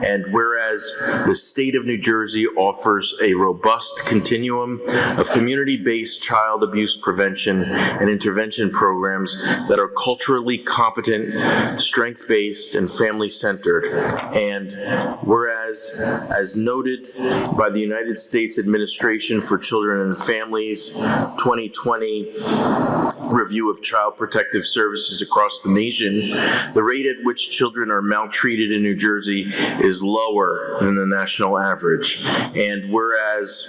and whereas the state of New Jersey offers a robust continuum of community-based child abuse prevention and intervention programs that are culturally competent, strength-based, and family-centered, and whereas, as noted by the United States Administration for Children and Families 2020 review of child protective services across the nation, the rate at which children are maltreated in New Jersey is lower than the national average. And whereas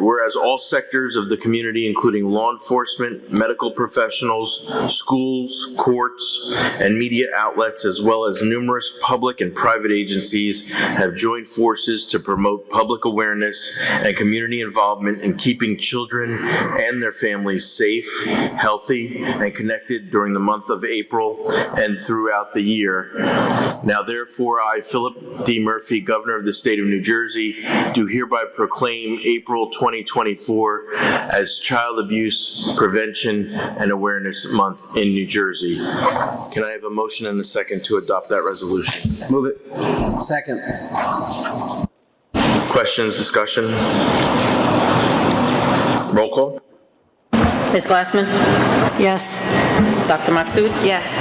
whereas all sectors of the community, including law enforcement, medical professionals, schools, courts, and media outlets, as well as numerous public and private agencies, have joined forces to promote public awareness and community involvement in keeping children and their families safe, healthy, and connected during the month of April and throughout the year. Now, therefore, I, Philip D. Murphy, Governor of the State of New Jersey, do hereby proclaim April 2024 as Child Abuse Prevention and Awareness Month in New Jersey. Can I have a motion and a second to adopt that resolution? Move it. Second. Questions, discussion? Roll call. Ms. Glassman? Yes. Dr. Maksud? Yes.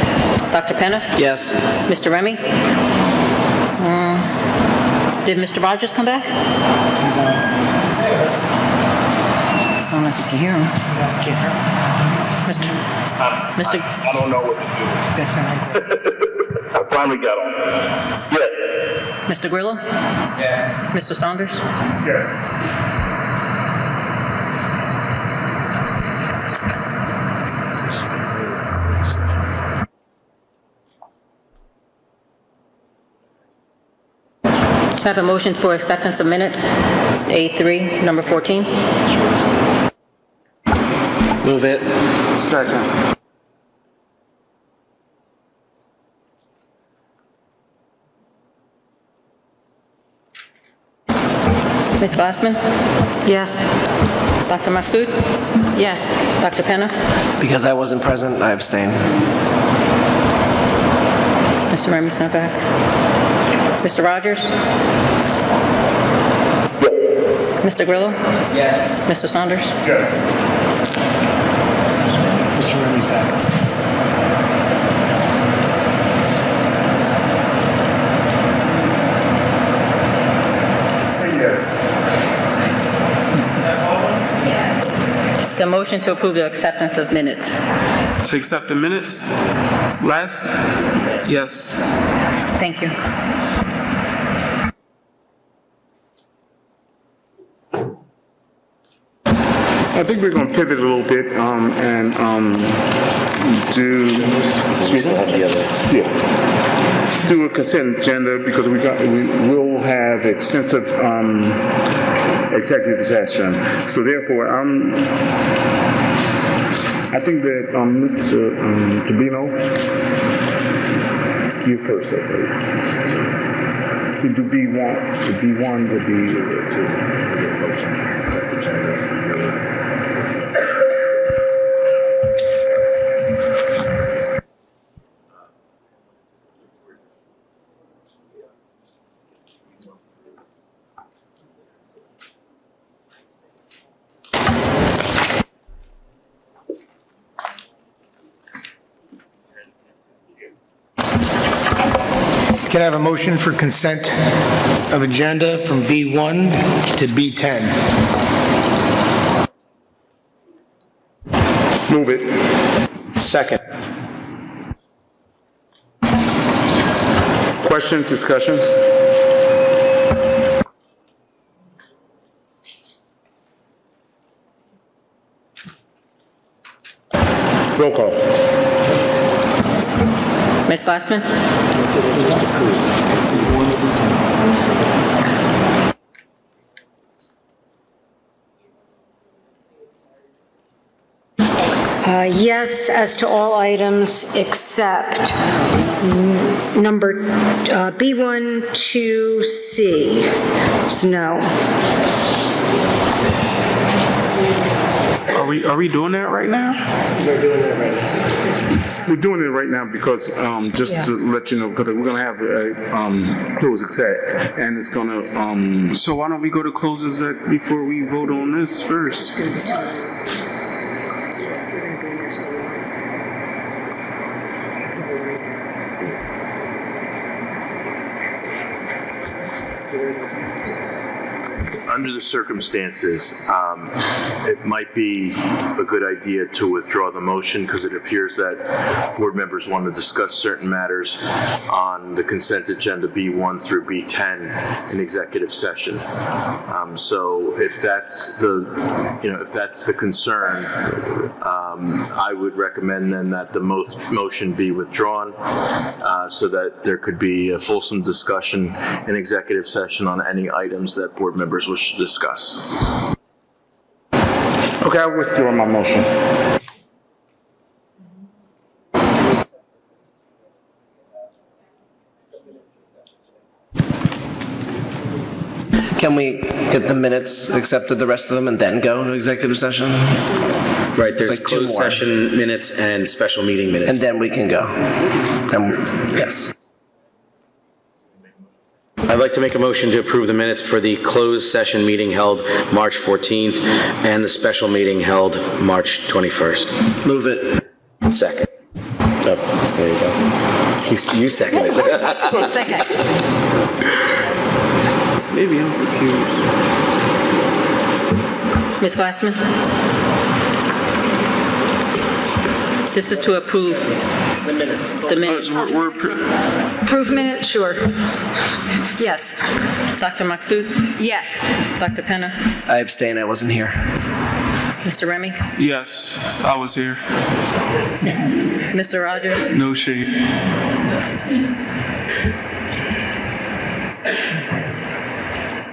Dr. Penna? Yes. Mr. Remy? Did Mr. Rogers come back? I don't know if you can hear him. I can't hear him. Mr. I don't know what to do. That's an I finally got on. Yes. Mr. Grillo? Yes. Mr. Saunders? Yes. I have a motion for acceptance of minutes, A3, number 14. Move it. Second. Ms. Glassman? Yes. Dr. Maksud? Yes. Dr. Penna? Because I wasn't present, I abstain. Mr. Remy's not back. Mr. Rogers? Yes. Mr. Grillo? Yes. Mr. Saunders? Yes. Mr. Remy's back. motion to approve the acceptance of minutes. To accept the minutes? Les? Yes. Thank you. I think we're going to pivot a little bit and do. Yeah. Do a consent agenda because we will have extensive executive session. So therefore, I think that Mr. Tribino, you first, I believe. To B1 would be motion. Can I have a motion for consent of agenda from B1 to B10? Move it. Second. Questions, discussions? Roll call. Ms. Glassman? Yes, as to all items except number B1 to C. So no. Are we doing that right now? We're doing it right now. We're doing it right now because just to let you know, because we're gonna have a closed exec, and it's gonna. So why don't we go to close exec before we vote on this first? Under the circumstances, it might be a good idea to withdraw the motion because it appears that board members want to discuss certain matters on the consent agenda B1 through B10 in executive session. So if that's the concern, I would recommend then that the motion be withdrawn so that there could be a fulsome discussion in executive session on any items that board members wish to discuss. Okay, I withdraw my motion. Can we get the minutes accepted, the rest of them, and then go to executive session? Right, there's It's like two closed more. session minutes and special meeting minutes. And then we can go. Yes. I'd like to make a motion to approve the minutes for the closed session meeting held March 14th and the special meeting held March 21st. Move it. Second. Oh, there you go. You seconded it. Second. Maybe I'm confused. Ms. Glassman? This is to approve the minutes. Approve minutes, sure. Yes. Dr. Maksud? Yes. Dr. Penna? I abstain, I wasn't here. Mr. Remy? Yes, I was here. Mr. Rogers? No shade.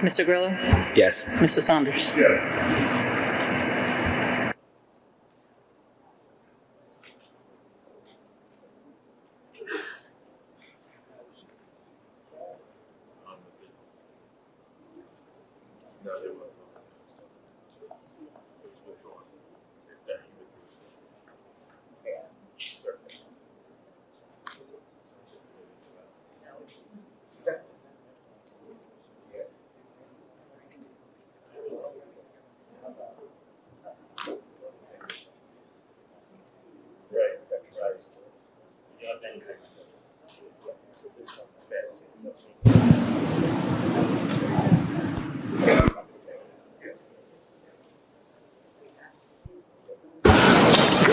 Mr. Grillo? Yes. Mr. Saunders?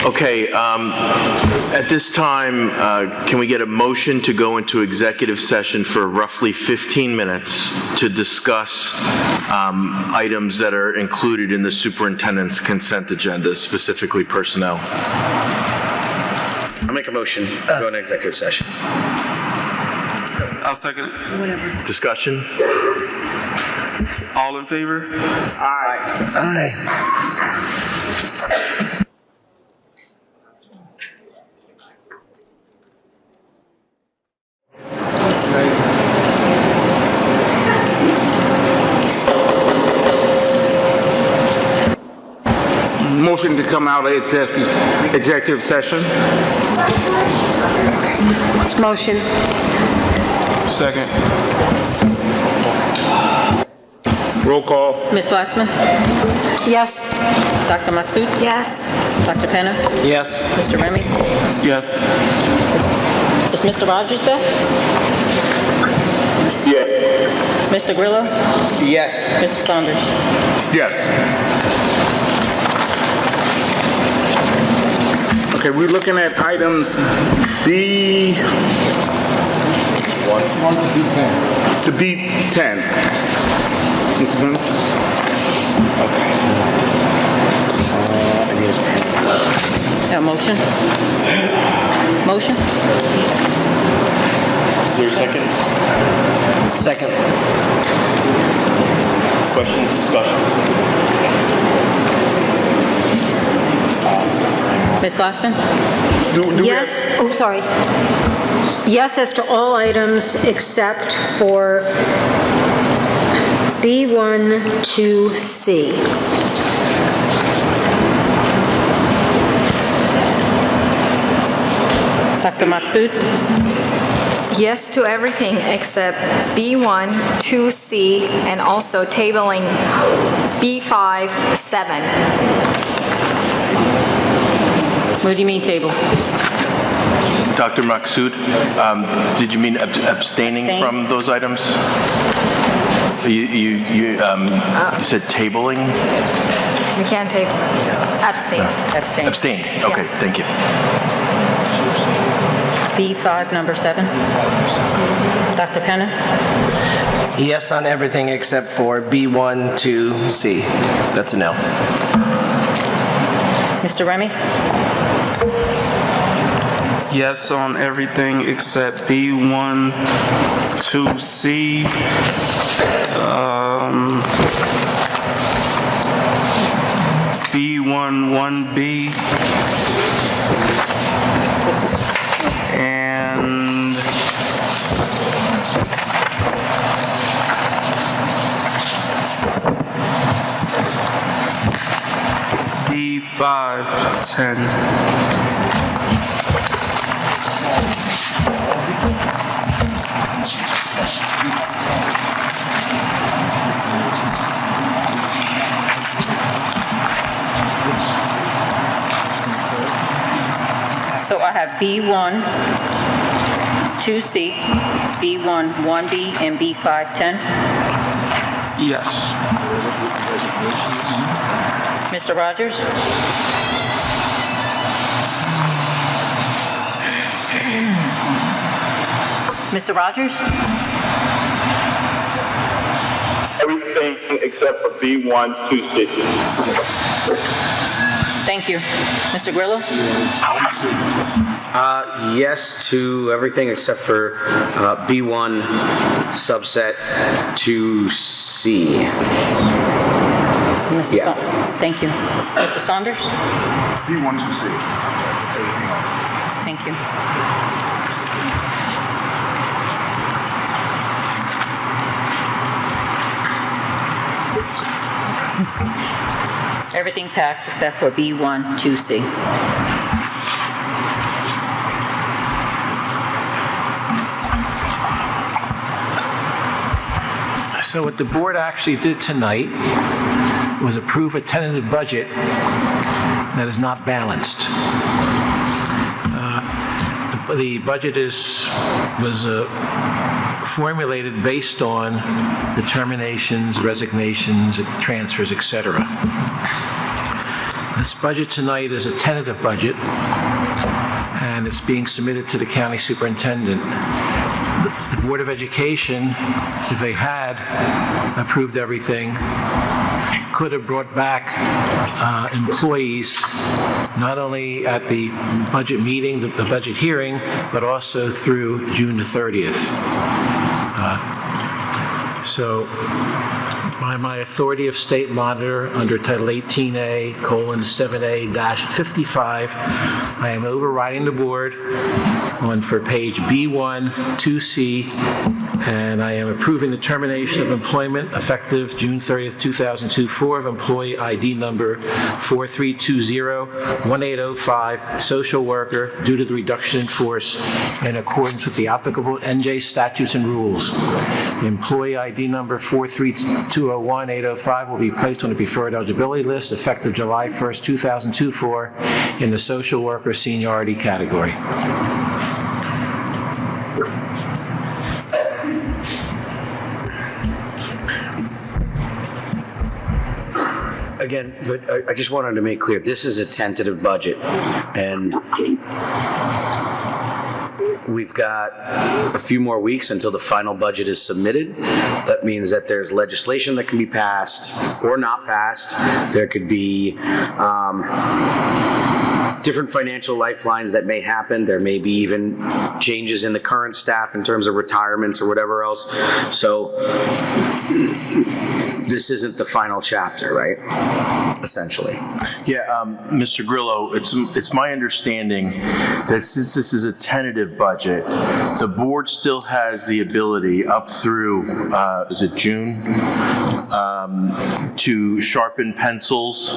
Okay, at this time, can we get a motion to go into executive session for roughly 15 minutes to discuss items that are included in the superintendent's consent agenda, specifically personnel? I'll make a motion to go into executive session. I'll second it. Whatever. Discussion? All in favor? Aye. Aye. Motion to come out of executive session. Motion. Second. Roll call. Ms. Glassman? Yes. Dr. Maksud? Yes. Dr. Penna? Yes. Mr. Remy? Yes. Is Mr. Rogers back? Yeah. Mr. Grillo? Yes. Mr. Saunders? Yes. Okay, we're looking at items B1 to B10. Okay. Motion? Motion? Is there a second? Second. Questions, discussion? Ms. Glassman? Yes, oh, sorry. Yes as to all items except for B1 to C. Dr. Maksud? Yes to everything except B1, 2C, and also tabling B5, 7. What do you mean table? Dr. Maksud, did you mean abstaining Abstain. from those items? You said tabling? We can't table. Abstain. Abstain. Abstain, okay, thank you. B5, number 7. Dr. Penna? Yes on everything except for B1 to C. That's a no. Mr. Remy? Yes on everything except B1 to C. B1 1B. And B5 10. So I have B1, 2C, B1, 1B, and B5, 10. Yes. Mr. Rogers? Mr. Rogers? Everything except for B1 2C. Thank you. Mr. Grillo? Yes to everything except for B1 subset 2C. Thank you. Mr. Saunders? B1 2C. Everything else. Thank you. Everything passed except for B1, 2C. So what the board actually did tonight was approve a tentative budget that is not balanced. The budget was formulated based on the terminations, resignations, transfers, etc. This budget tonight is a tentative budget, and it's being submitted to the county superintendent. The Board of Education, if they had approved everything, could have brought back employees not only at the budget meeting, the budget hearing, but also through June the 30th. So by my authority of state monitor under Title 18A:7A-55, I am overriding the board for page B1, 2C, and I am approving the termination of employment effective June 30th, 2024 of employee ID number 43201805, social worker, due to the reduction in force in accordance with the applicable NJ statutes and rules. The employee ID number 43201805 will be placed on the preferred eligibility list effective July 1st, 2024 in the social worker seniority category. Again, but I just wanted to make clear, this is a tentative budget, and we've got a few more weeks until the final budget is submitted. That means that there's legislation that can be passed or not passed. There could be different financial lifelines that may happen. There may be even changes in the current staff in terms of retirements or whatever else. So this isn't the final chapter, right? Essentially. Yeah, Mr. Grillo, it's my understanding that since this is a tentative budget, the board still has the ability up through, is it June? To sharpen pencils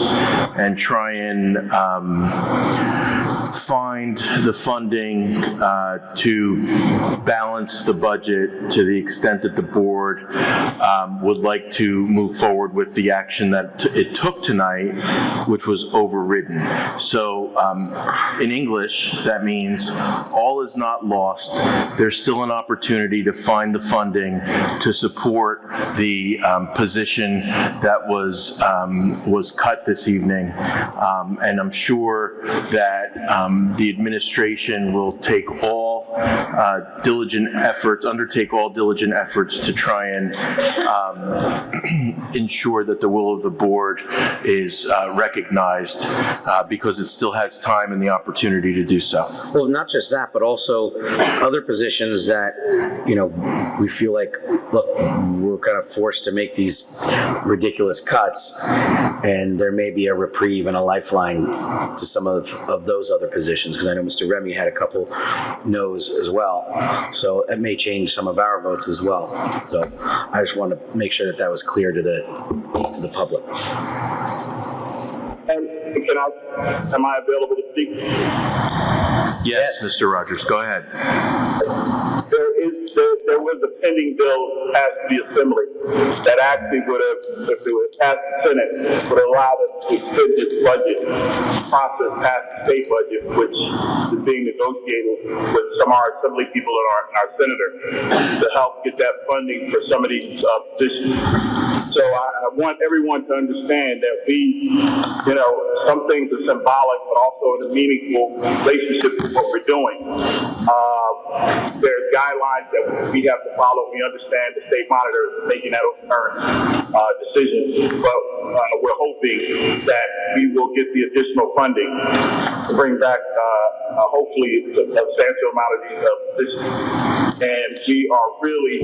and try and find the funding to balance the budget to the extent that the board would like to move forward with the action that it took tonight, which was overridden. So in English, that means all is not lost. There's still an opportunity to find the funding to support the position that was cut this evening. And I'm sure that the administration will take all undertake all diligent efforts to try and ensure that the will of the board is recognized because it still has time and the opportunity to do so. Well, not just that, but also other positions that, we feel like, look, we're kind of forced to make these ridiculous cuts, and there may be a reprieve and a lifeline to some of those other positions, because I know Mr. Remy had a couple no's as well. So it may change some of our votes as well. So I just want to make sure that was clear to the public. And am I available to speak? Yes, Mr. Rogers, go ahead. There was a pending bill passed the Assembly that actually would have, if it was passed the Senate, would have allowed us to extend this budget process past the state budget, which is being negotiated with some of our Assembly people and our senator to help get that funding for some of these positions. So I want everyone to understand that some things are symbolic, but also in a meaningful relationship to what we're doing. There's guidelines that we have to follow. We understand the state monitor is making that current decision, but we're hoping that we will get the additional funding to bring back, hopefully, a substantial amount of these positions. And we are really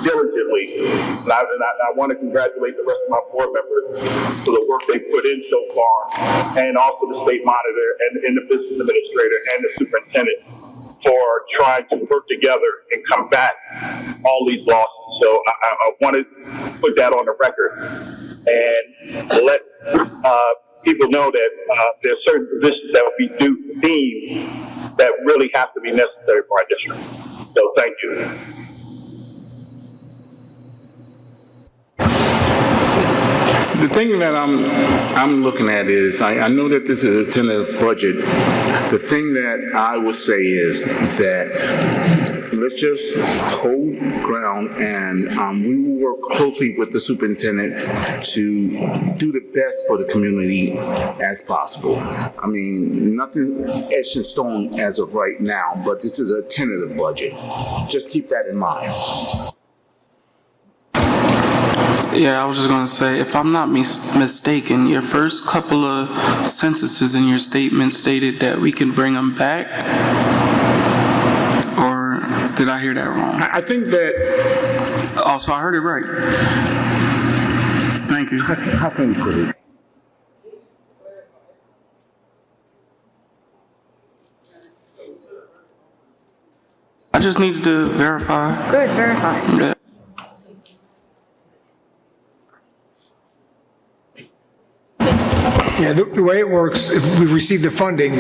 diligently, and I want to congratulate the rest of my board members for the work they put in so far, and also the state monitor and the business administrator and the superintendent for trying to work together and combat all these losses. So I want to put that on the record and let people know that there are certain positions that will be deemed that really have to be necessary for our district. So thank you. The thing that I'm looking at is, I know that this is a tentative budget. The thing that I would say is that let's just hold ground, and we will work closely with the superintendent to do the best for the community as possible. I mean, nothing etched in stone as of right now, but this is a tentative budget. Just keep that in mind. Yeah, I was just going to say, if I'm not mistaken, your first couple of sentences in your statement stated that we can bring them back. Or did I hear that wrong? I think that... Oh, so I heard it right. Thank you. How can you put it? I just needed to verify. Good, verify. Yeah. Yeah, the way it works, if we receive the funding,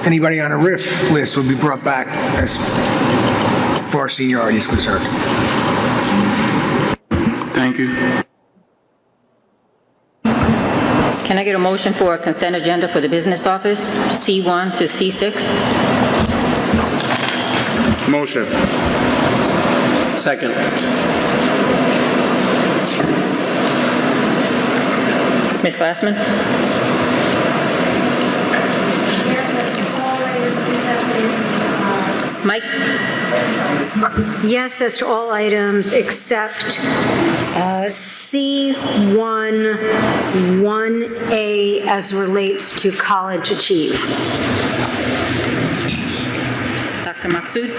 anybody on a RIF list will be brought back as far as seniority is concerned. Thank you. Can I get a motion for a consent agenda for the business office, C1 to C6? Motion. Second. Ms. Glassman? Mike? Yes, as to all items except C1, 1A as relates to College Achieve. Dr. Maksud?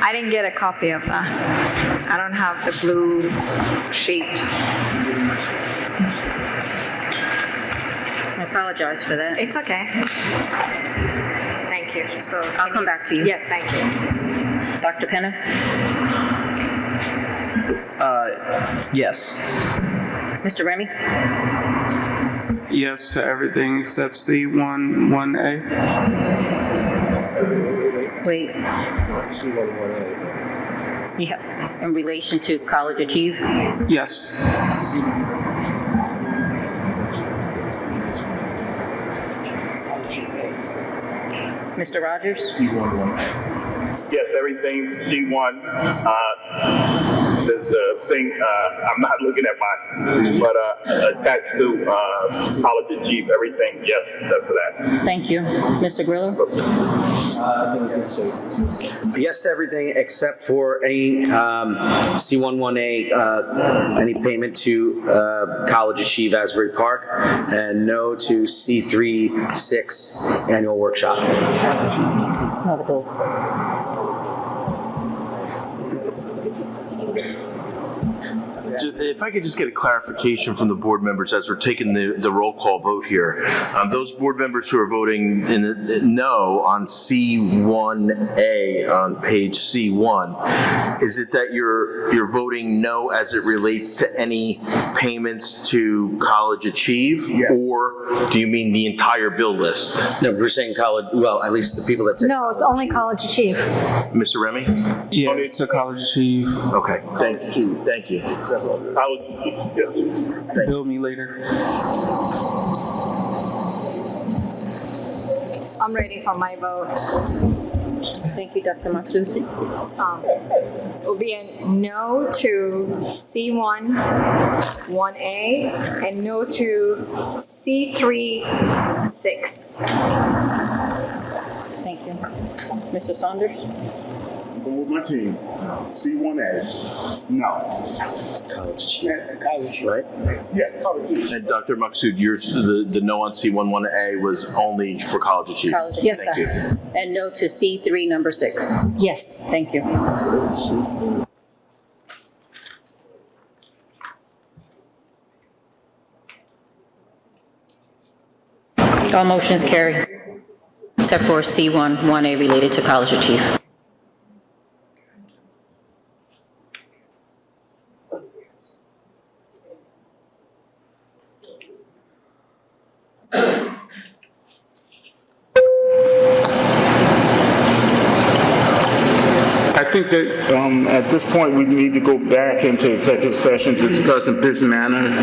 I didn't get a copy of that. I don't have the blue sheet. I apologize for that. It's okay. Thank you. So I'll come back to you. Yes, thank you. Dr. Penna? Yes. Mr. Remy? Yes to everything except C1, 1A. Wait. Yeah, in relation to College Achieve? Yes. Mr. Rogers? Yes, everything C1. There's a thing, I'm not looking at mine, but attached to College Achieve, everything, yes, except for that. Thank you. Mr. Grillo? Yes to everything except for any C11A, any payment to College Achieve Asbury Park, and no to C36 annual workshop. If I could just get a clarification from the board members as we're taking the roll call vote here. Those board members who are voting in the no on C1A on page C1, is it that you're voting no as it relates to any payments to College Achieve? Yes. Or do you mean the entire bill list? No, we're saying college, well, at least the people that take. No, it's only College Achieve. Mr. Remy? Yeah, it's a College Achieve. Okay, thank you. Thank you. Bill me later. I'm ready for my vote. Thank you, Dr. Maksud. It will be a no to C1, 1A, and no to C3, 6. Thank you. Mr. Saunders? With my team, C1A, no. College, right? Yes, College. And Dr. Maksud, yours, the no on C11A was only for College Achieve? College. Yes, Thank sir. you. And no to C3, number 6. Yes. Thank you. All motions carry, except for C1, 1A related to College Achieve. I think that at this point, we need to go back into executive session to discuss in business manner.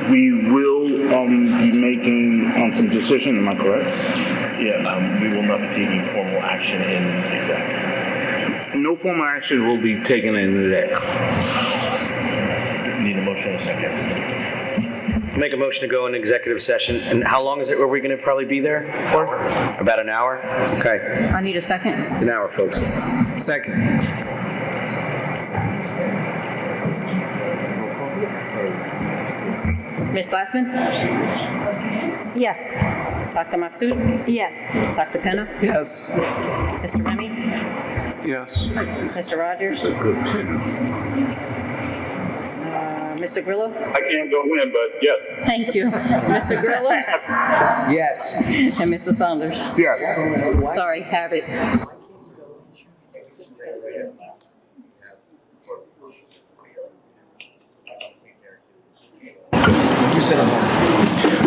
We will be making council decision, am I correct? Yeah, we will not be taking formal action in exec. No formal action will be taken in exec. Need a motion in a second. Make a motion to go into executive session. And how long is it? Are we going to probably be there for? About an hour? Okay. I need a second. It's an hour, folks. Second. Ms. Glassman? Yes. Dr. Maksud? Yes. Dr. Penna? Yes. Mr. Remy? Yes. Mr. Rogers? Mr. Grillo? I can't go in, but yes. Thank you. Mr. Grillo? Yes. And Mr. Saunders? Yes. Sorry, have it.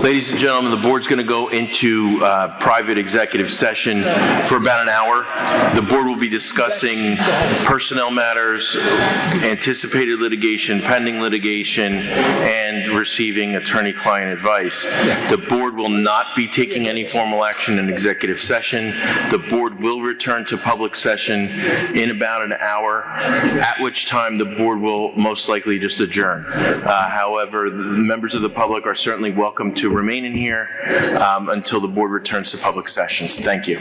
Ladies and gentlemen, the board's going to go into private executive session for about an hour. The board will be discussing personnel matters, anticipated litigation, pending litigation, and receiving attorney-client advice. The board will not be taking any formal action in executive session. The board will return to public session in about an hour, at which time the board will most likely just adjourn. However, the members of the public are certainly welcome to remain in here until the board returns to public sessions. Thank you.